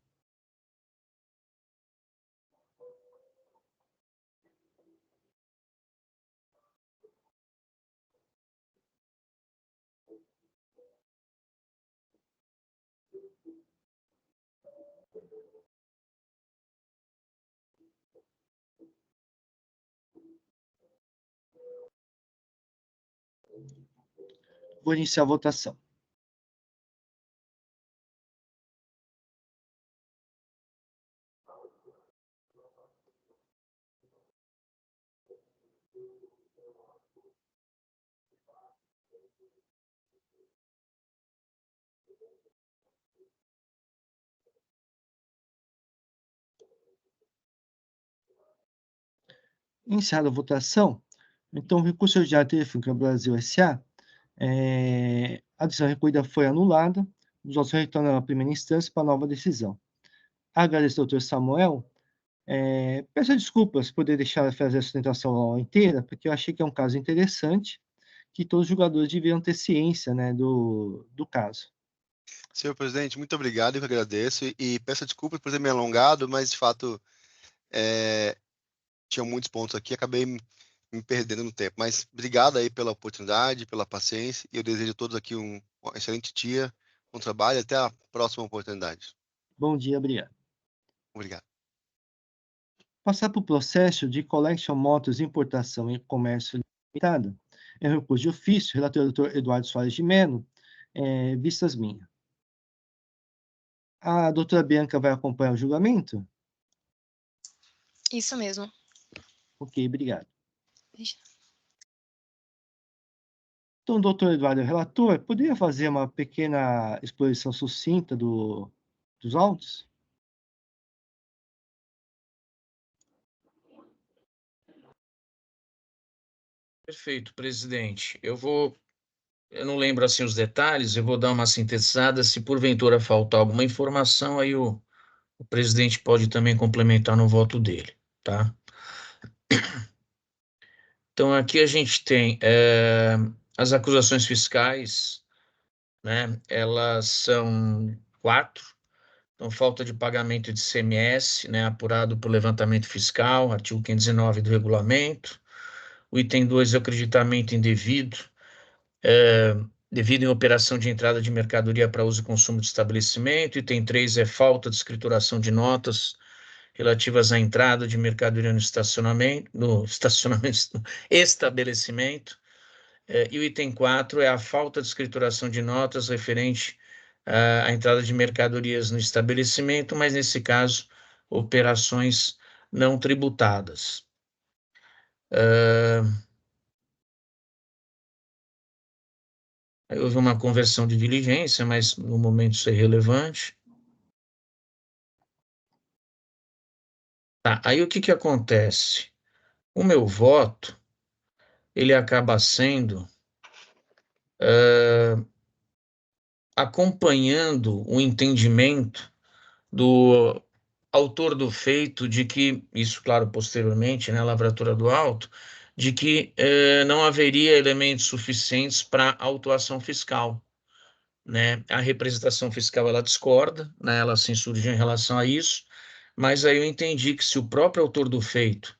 Vou iniciar a votação. Encerrada a votação, então o recurso ordinário Telefônica Brasil S.A., a decisão recolhida foi anulada, os autos retornam à primeira instância para nova decisão. Agradeço ao doutor Samuel. Peço desculpas por poder deixar de fazer a sustentação inteira, porque eu achei que é um caso interessante, que todos os jogadores deveriam ter ciência, né, do caso. Senhor presidente, muito obrigado, eu que agradeço. E peço desculpas por ter me alongado, mas de fato tinha muitos pontos aqui, acabei me perdendo no tempo. Mas obrigado aí pela oportunidade, pela paciência, e eu desejo a todos aqui um excelente dia, bom trabalho, até a próxima oportunidade. Bom dia, obrigado. Obrigado. Passar para o processo de Collection Motors Importação e Comércio Limitada, é recurso de ofício, relator doutor Eduardo Soares de Melo, vistas minhas. A doutora Bianca vai acompanhar o julgamento? Isso mesmo. Ok, obrigado. Então, doutor Eduardo, relator, poderia fazer uma pequena exposição sucinta dos autos? Perfeito, presidente. Eu não lembro assim os detalhes, eu vou dar uma sintetizada. Se porventura faltar alguma informação, aí o presidente pode também complementar no voto dele, tá? Então, aqui a gente tem as acusações fiscais, né? Elas são 4. Então, falta de pagamento de ICMS, né? Apurado por levantamento fiscal, artigo 509 do regulamento. O item 2 é o acreditamento indevido, devido em operação de entrada de mercadoria para uso e consumo de estabelecimento. Item 3 é falta de escrituração de notas relativas à entrada de mercadoria no estabelecimento. E o item 4 é a falta de escrituração de notas referente à entrada de mercadorias no estabelecimento, mas nesse caso, operações não tributadas. Houve uma conversão de diligência, mas no momento isso é irrelevante. Tá, aí o que acontece? O meu voto, ele acaba sendo acompanhando o entendimento do autor do feito de que, isso claro posteriormente, né, lavratura do auto, de que não haveria elementos suficientes para autuação fiscal, né? A representação fiscal ela discorda, né? Ela se insurge em relação a isso, mas aí eu entendi que se o próprio autor do feito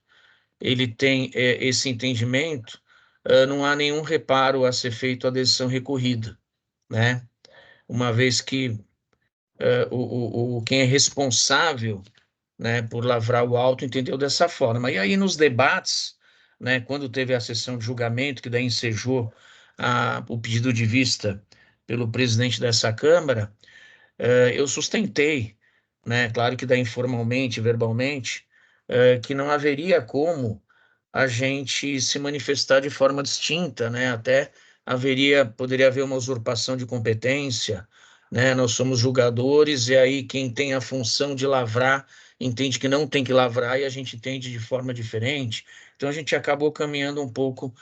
ele tem esse entendimento, não há nenhum reparo a ser feito à decisão recorrida, né? Uma vez que quem é responsável, né, por lavrar o auto entendeu dessa forma. E aí nos debates, né, quando teve a sessão de julgamento, que daí ensejou o pedido de vista pelo presidente dessa Câmara, eu sustentei, né, claro que daí informalmente, verbalmente, que não haveria como a gente se manifestar de forma distinta, né, até poderia haver uma usurpação de competência, né, nós somos julgadores e aí quem tem a função de lavrar entende que não tem que lavrar e a gente entende de forma diferente, então a gente acabou caminhando um pouco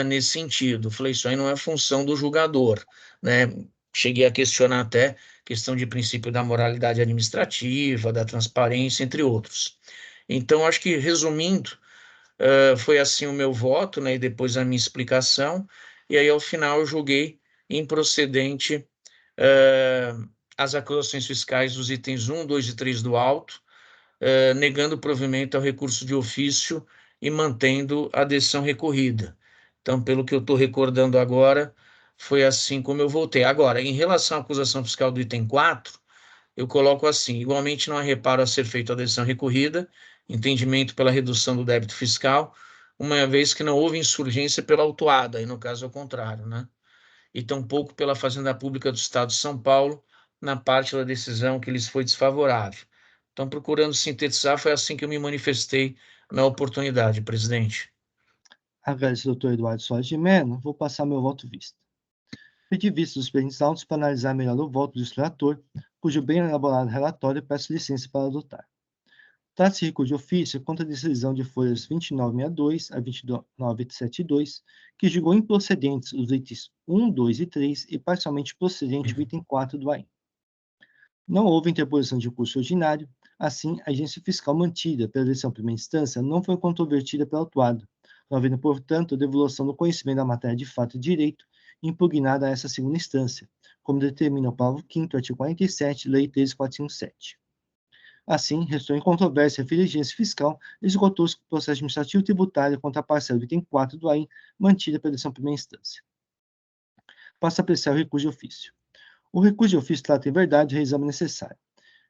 nesse sentido. Falei, isso aí não é função do julgador, né, cheguei a questionar até questão de princípio da moralidade administrativa, da transparência, entre outros. Então, acho que, resumindo, foi assim o meu voto, né, e depois a minha explicação, e aí, ao final, eu julguei improcedente as acusações fiscais dos itens 1, 2 e 3 do auto, negando provimento ao recurso de ofício e mantendo a decisão recorrida. Então, pelo que eu estou recordando agora, foi assim como eu voltei. Agora, em relação à acusação fiscal do item 4, eu coloco assim: igualmente não há reparo a ser feito à decisão recorrida, entendimento pela redução do débito fiscal, uma vez que não houve insurgência pela autuada, e no caso é o contrário, né? E tampouco pela Fazenda Pública do Estado de São Paulo, na parte da decisão que lhes foi desfavorável. Então, procurando sintetizar, foi assim que eu me manifestei na oportunidade, presidente. Agradeço ao doutor Eduardo Soares de Melo. Vou passar meu voto vista. Pedi vista dos presentes autos para analisar melhor o voto do relator, cujo bem elaborado relatório peço licença para adotar. Trata-se de recurso de ofício contra a decisão de folhas 2962 a 2972, que julgou improcedentes os itens 1, 2 e 3 e parcialmente procedente o item 4 do AIM. Não houve interposição de recurso ordinário, assim, a agência fiscal mantida pela decisão primeira instância não foi controvertida pelo autuado, não havendo, portanto, devolução do conhecimento da matéria de fato e direito impugnada a essa segunda instância, como determina o parágrafo 5º, artigo 47, Lei 13.457. Assim, restou em controvérsia a diligência fiscal, esgotou-se o processo administrativo tributário contra a parcela do item 4 do AIM, mantida pela decisão primeira instância. Passa a apreciar o recurso de ofício. O recurso de ofício trata, em verdade, do reexame necessário.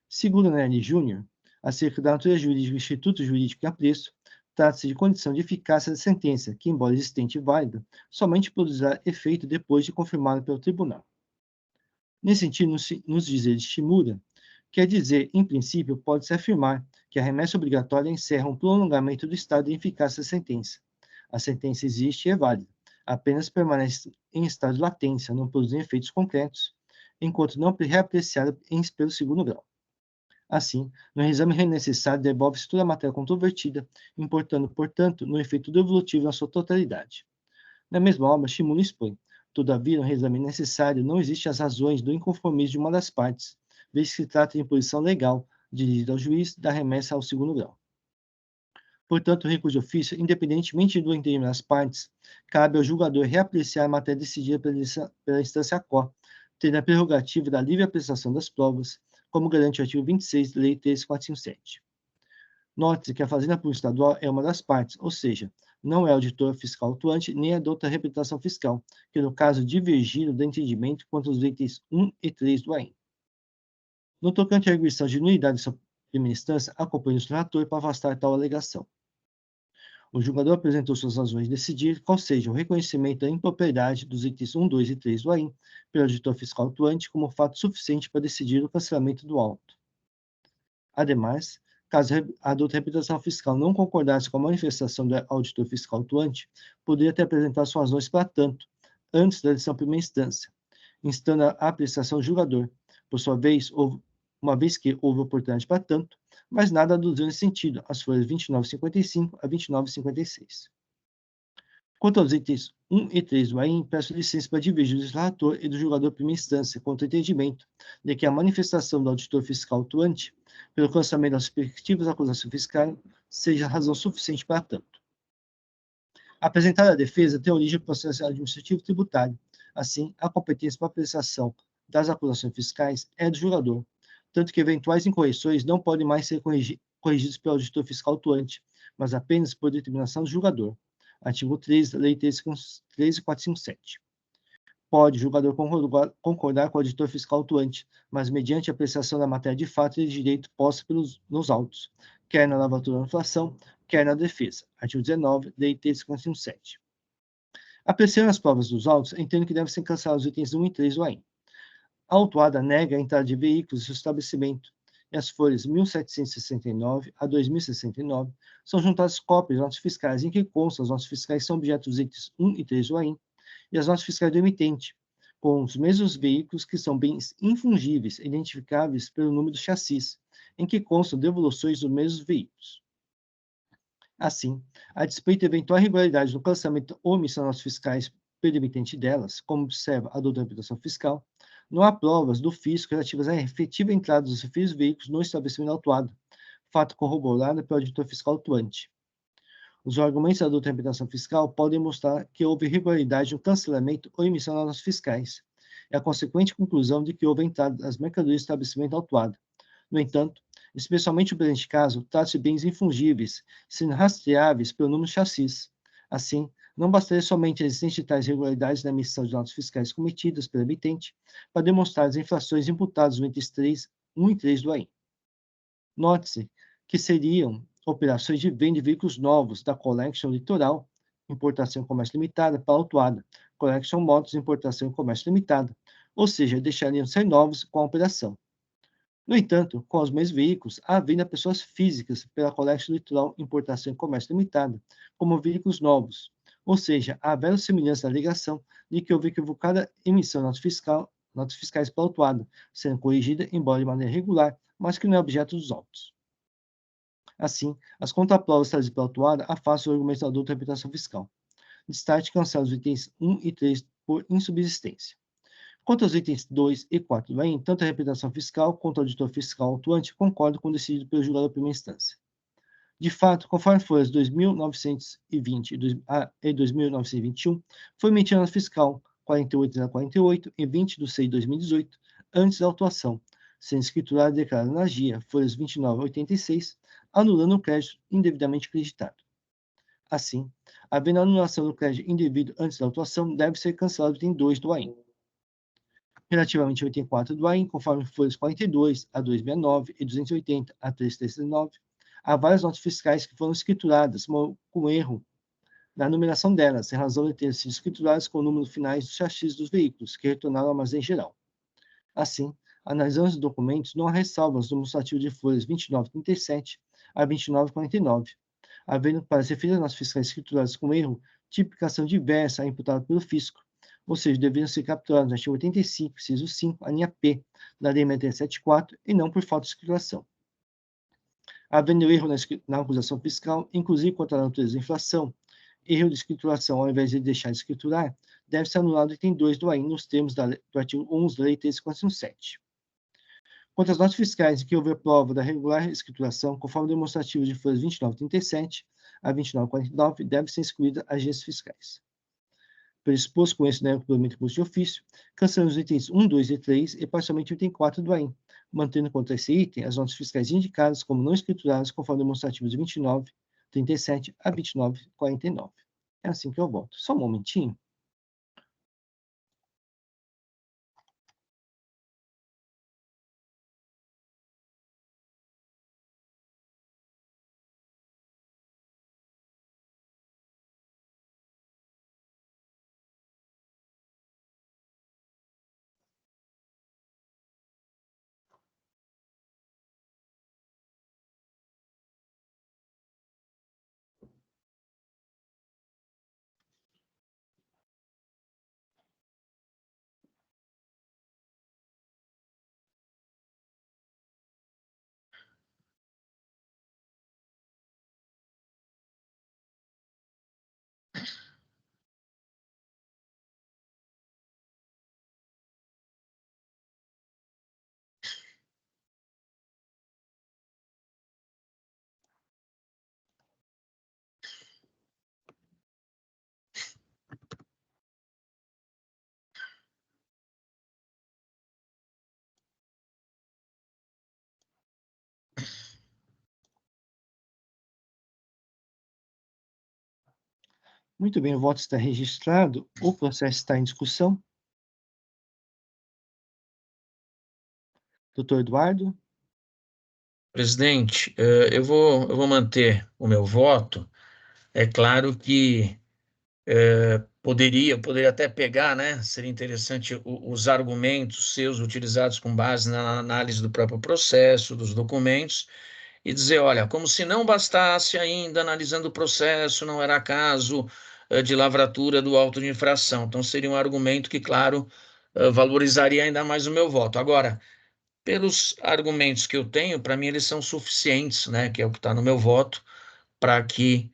Segundo Nelly Júnior, acerca da natureza jurídica do Instituto Jurídico em Apreço, trata-se de condição de eficácia da sentença, que, embora existente e válida, somente produzirá efeito depois de confirmada pelo tribunal. Nesse sentido, nos dizeres de Shimura, quer dizer, em princípio, pode-se afirmar que a remessa obrigatória encerra um prolongamento do estado de eficácia da sentença. A sentença existe e é válida, apenas permanece em estado de latência, não produzindo efeitos concretos, enquanto não reapreciada pelo segundo grau. Assim, no exame necessário, devolve-se toda a matéria controvertida, importando, portanto, no efeito devolutivo na sua totalidade. Na mesma obra, Shimura expõe: todavia, no reexame necessário, não existem as razões do inconformismo de uma das partes, vez que se trata de imposição legal dirigida ao juiz da remessa ao segundo grau. Portanto, o recurso de ofício, independentemente do entendimento das partes, cabe ao julgador reapreciar a matéria decidida pela instância ACO, tendo a prerrogativa da livre apreciação das provas, como garante o artigo 26 da Lei 13.457. Note-se que a Fazenda Pública Estadual é uma das partes, ou seja, não é auditor fiscal atuante nem adota a representação fiscal, que no caso divergiram do entendimento quanto aos itens 1 e 3 do AIM. No tocante à arguição de nulidade da primeira instância, acompanhe o relator para afastar tal alegação. O julgador apresentou suas razões de decidir qual seja o reconhecimento da impropriedade dos itens 1, 2 e 3 do AIM pelo auditor fiscal atuante como fato suficiente para decidir o cancelamento do auto. Ademais, caso a douta representação fiscal não concordasse com a manifestação do auditor fiscal atuante, poderia ter apresentado suas razões para tanto, antes da decisão primeira instância, instando a apreciação do julgador. Por sua vez, uma vez que houve oportunidade para tanto, mas nada aduziu nesse sentido, as folhas 29.55 a 29.56. Quanto aos itens 1 e 3 do AIM, peço licença para divergir do relator e do julgador primeira instância quanto ao entendimento de que a manifestação do auditor fiscal atuante pelo cancelamento das respectivas acusações fiscais seja razão suficiente para tanto. Apresentada a defesa tem origem no processo administrativo tributário. Assim, a competência para apreciação das acusações fiscais é do julgador, tanto que eventuais incorreções não podem mais ser corrigidas pelo auditor fiscal atuante, mas apenas por determinação do julgador. Artigo 13 da Lei 13.457. Pode o julgador concordar com o auditor fiscal atuante, mas mediante a apreciação da matéria de fato e de direito posta nos autos, quer na lavratura da inflação, quer na defesa. Artigo 19, Lei 13.457. Apreciando as provas dos autos, entendo que devem ser cancelados os itens 1 e 3 do AIM. A autuada nega a entrada de veículos em seu estabelecimento, e as folhas 1.769 a 2.069 são juntadas cópias de notas fiscais em que constam as notas fiscais são objeto dos itens 1 e 3 do AIM, e as notas fiscais do emitente, com os mesmos veículos que são bens infungíveis, identificáveis pelo número do chassis, em que constam devoluções dos mesmos veículos. Assim, a despeito de eventual irregularidade no cancelamento ou omissão das notas fiscais pelo emitente delas, como observa a doutora Reputação Fiscal, não há provas do fisco relativas à efetiva entrada dos referidos veículos no estabelecimento autuado, fato corroborado pelo auditor fiscal atuante. Os argumentos da doutora Reputação Fiscal podem mostrar que houve irregularidade no cancelamento ou emissão das notas fiscais. É a consequente conclusão de que houve entrada das mercadorias do estabelecimento autuado. No entanto, especialmente no presente caso, trata-se de bens infungíveis, sendo rastreáveis pelo número de chassis. Assim, não bastaria somente a existência de tais irregularidades na emissão de notas fiscais cometidas pelo emitente para demonstrar as infrações imputadas no itens 1 e 3 do AIM. Note-se que seriam operações de venda de veículos novos da Collection Litoral, importação e comércio limitada, para a autuada, Collection Motos, importação e comércio limitada, ou seja, deixariam de ser novos com a operação. No entanto, com os mesmos veículos, há venda a pessoas físicas pela Collection Litoral, importação e comércio limitada, como veículos novos, ou seja, há verossimilhança da alegação de que houve equivocada emissão de notas fiscais para a autuada, sendo corrigida, embora de maneira regular, mas que não é objeto dos autos. Assim, as contraprovas trazidas pela autuada afastam o argumentador da interpretação fiscal. Destaque cancelar os itens 1 e 3 por insubsistência. Quanto aos itens 2 e 4 do AIN, tanto a representação fiscal quanto o auditor fiscal autuante concordam com o decidido pelo julgado da primeira instância. De fato, conforme folhas 2.920 e 2.921, foi emitida a nota fiscal 48.48 em 20 de 6 de 2018, antes da autuação, sendo escriturada e declarada na GIA, folhas 29 a 86, anulando o crédito indevidamente acreditado. Assim, havendo anulação do crédito indevido antes da autuação, deve ser cancelado o item 2 do AIN. Relativamente ao item 4 do AIN, conforme folhas 42 a 269 e 280 a 339, há várias notas fiscais que foram escrituradas com erro na numeração delas, em razão de terem sido escrituradas com o número finais dos chassis dos veículos, que retornaram ao armazém geral. Assim, analisando os documentos, não há ressalvas no demonstrativo de folhas 2937 a 2949, havendo para as referidas notas fiscais escrituradas com erro, tipificação diversa imputada pelo fisco, ou seja, deveriam ser capturados no artigo 85, inciso 5, a linha P, da Lei 6374, e não por falta de escrituração. Havendo erro na acusação fiscal, inclusive quanto à natureza da inflação, erro de escrituração, ao invés de deixar de escriturar, deve ser anulado o item 2 do AIN nos termos do artigo 11 da Lei 13.407. Quanto às notas fiscais em que houver prova da regular escrituração, conforme o demonstrativo de folhas 2937 a 2949, devem ser excluídas as agências fiscais. Pelo exposto com esse complemento imposto de ofício, cancelamos os itens 1, 2 e 3 e parcialmente o item 4 do AIN, mantendo contra esse item as notas fiscais indicadas como não escrituradas conforme o demonstrativo de 2937 a 2949. É assim que eu voto. Só um momentinho. Muito bem, o voto está registrado. O processo está em discussão. Doutor Eduardo? Presidente, eu vou manter o meu voto. É claro que poderia até pegar, né? Seria interessante os argumentos seus utilizados com base na análise do próprio processo, dos documentos, e dizer, olha, como se não bastasse ainda analisando o processo, não era caso de lavratura do auto de infração. Então, seria um argumento que, claro, valorizaria ainda mais o meu voto. Agora, pelos argumentos que eu tenho, para mim eles são suficientes, né? Que é o que está no meu voto, para que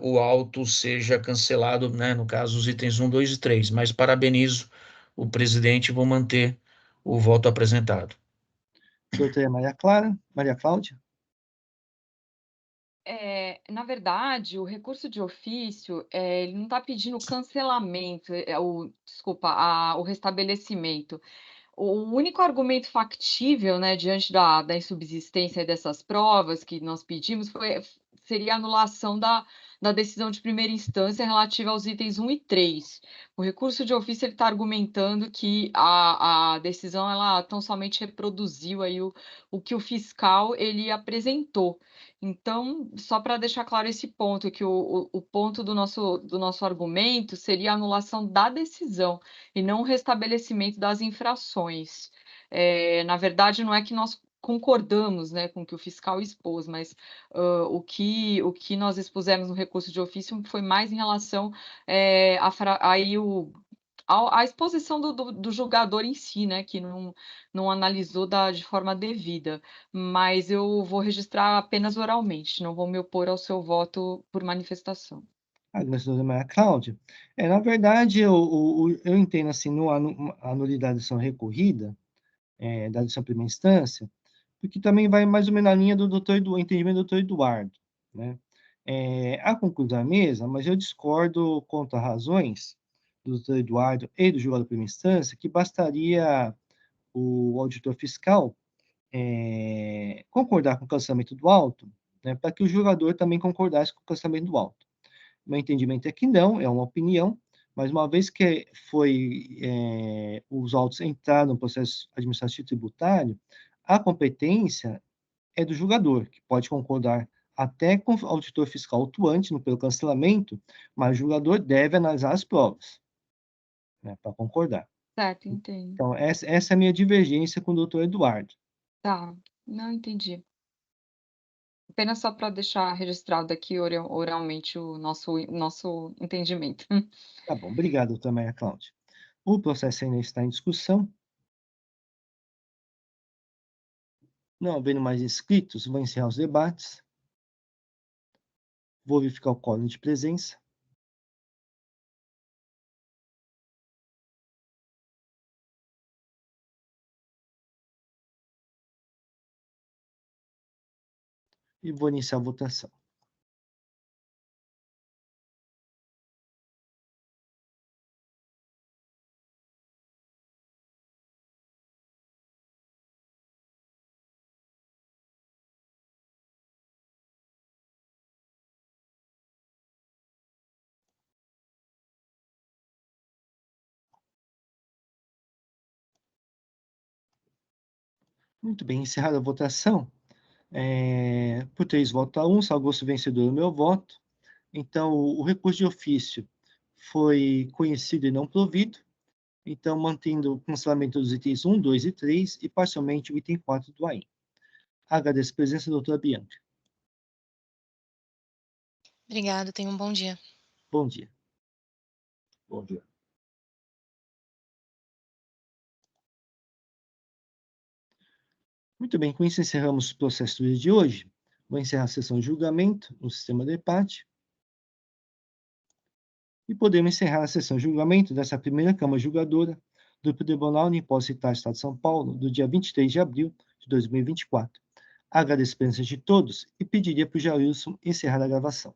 o auto seja cancelado, né? No caso, os itens 1, 2 e 3. Mas parabenizo o presidente e vou manter o voto apresentado. Doutora Maria Clara? Maria Cláudia? Na verdade, o recurso de ofício, ele não está pedindo cancelamento, o restabelecimento. O único argumento factível, né, diante da insubsistência dessas provas que nós pedimos seria a anulação da decisão de primeira instância relativa aos itens 1 e 3. O recurso de ofício está argumentando que a decisão ela tão somente reproduziu aí o que o fiscal ele apresentou. Então, só para deixar claro esse ponto, que o ponto do nosso argumento seria a anulação da decisão e não o restabelecimento das infrações. Na verdade, não é que nós concordamos, né, com o que o fiscal expôs, mas o que nós expusemos no recurso de ofício foi mais em relação a exposição do julgador em si, né, que não analisou de forma devida, mas eu vou registrar apenas oralmente, não vou me opor ao seu voto por manifestação. Agradecedora Maria Cláudia. Na verdade, eu entendo assim, a nulidade da decisão recorrida, da decisão primeira instância, porque também vai mais ou menos na linha do entendimento do doutor Eduardo, né? A conclusão é a mesma, mas eu discordo quanto a razões do doutor Eduardo e do julgador de primeira instância, que bastaria o auditor fiscal concordar com o cancelamento do auto, né, para que o julgador também concordasse com o cancelamento do auto. Meu entendimento é que não, é uma opinião, mas uma vez que os autos entraram no processo administrativo tributário, a competência é do julgador, que pode concordar até com o auditor fiscal atuante pelo cancelamento, mas o julgador deve analisar as provas, né, para concordar. Certo, entendo. Então, essa é a minha divergência com o doutor Eduardo. Tá, não entendi. Apenas só para deixar registrado aqui oralmente o nosso entendimento. Tá bom, obrigado, doutora Maria Cláudia. O processo ainda está em discussão. Não havendo mais inscritos, vou encerrar os debates. Vou verificar o quórum de presença. E vou iniciar a votação. Muito bem, encerrada a votação. Por 3 votos a 1, salvou-se o vencedor o meu voto. Então, o recurso de ofício foi conhecido e não provido. Então, mantendo o cancelamento dos itens 1, 2 e 3 e parcialmente o item 4 do AIM. Agradeço a presença da doutora Bianca. Obrigada, tenha um bom dia. Bom dia. Bom dia. Muito bem, com isso encerramos o processo do dia de hoje. Vou encerrar a sessão de julgamento no sistema de empate. E podemos encerrar a sessão de julgamento dessa primeira Câmara Julgadora do Tribunal de Impostos e Taxas do Estado de São Paulo, do dia 23 de abril de 2024. Agradeço a presença de todos e pediria para o Jailson encerrar a gravação.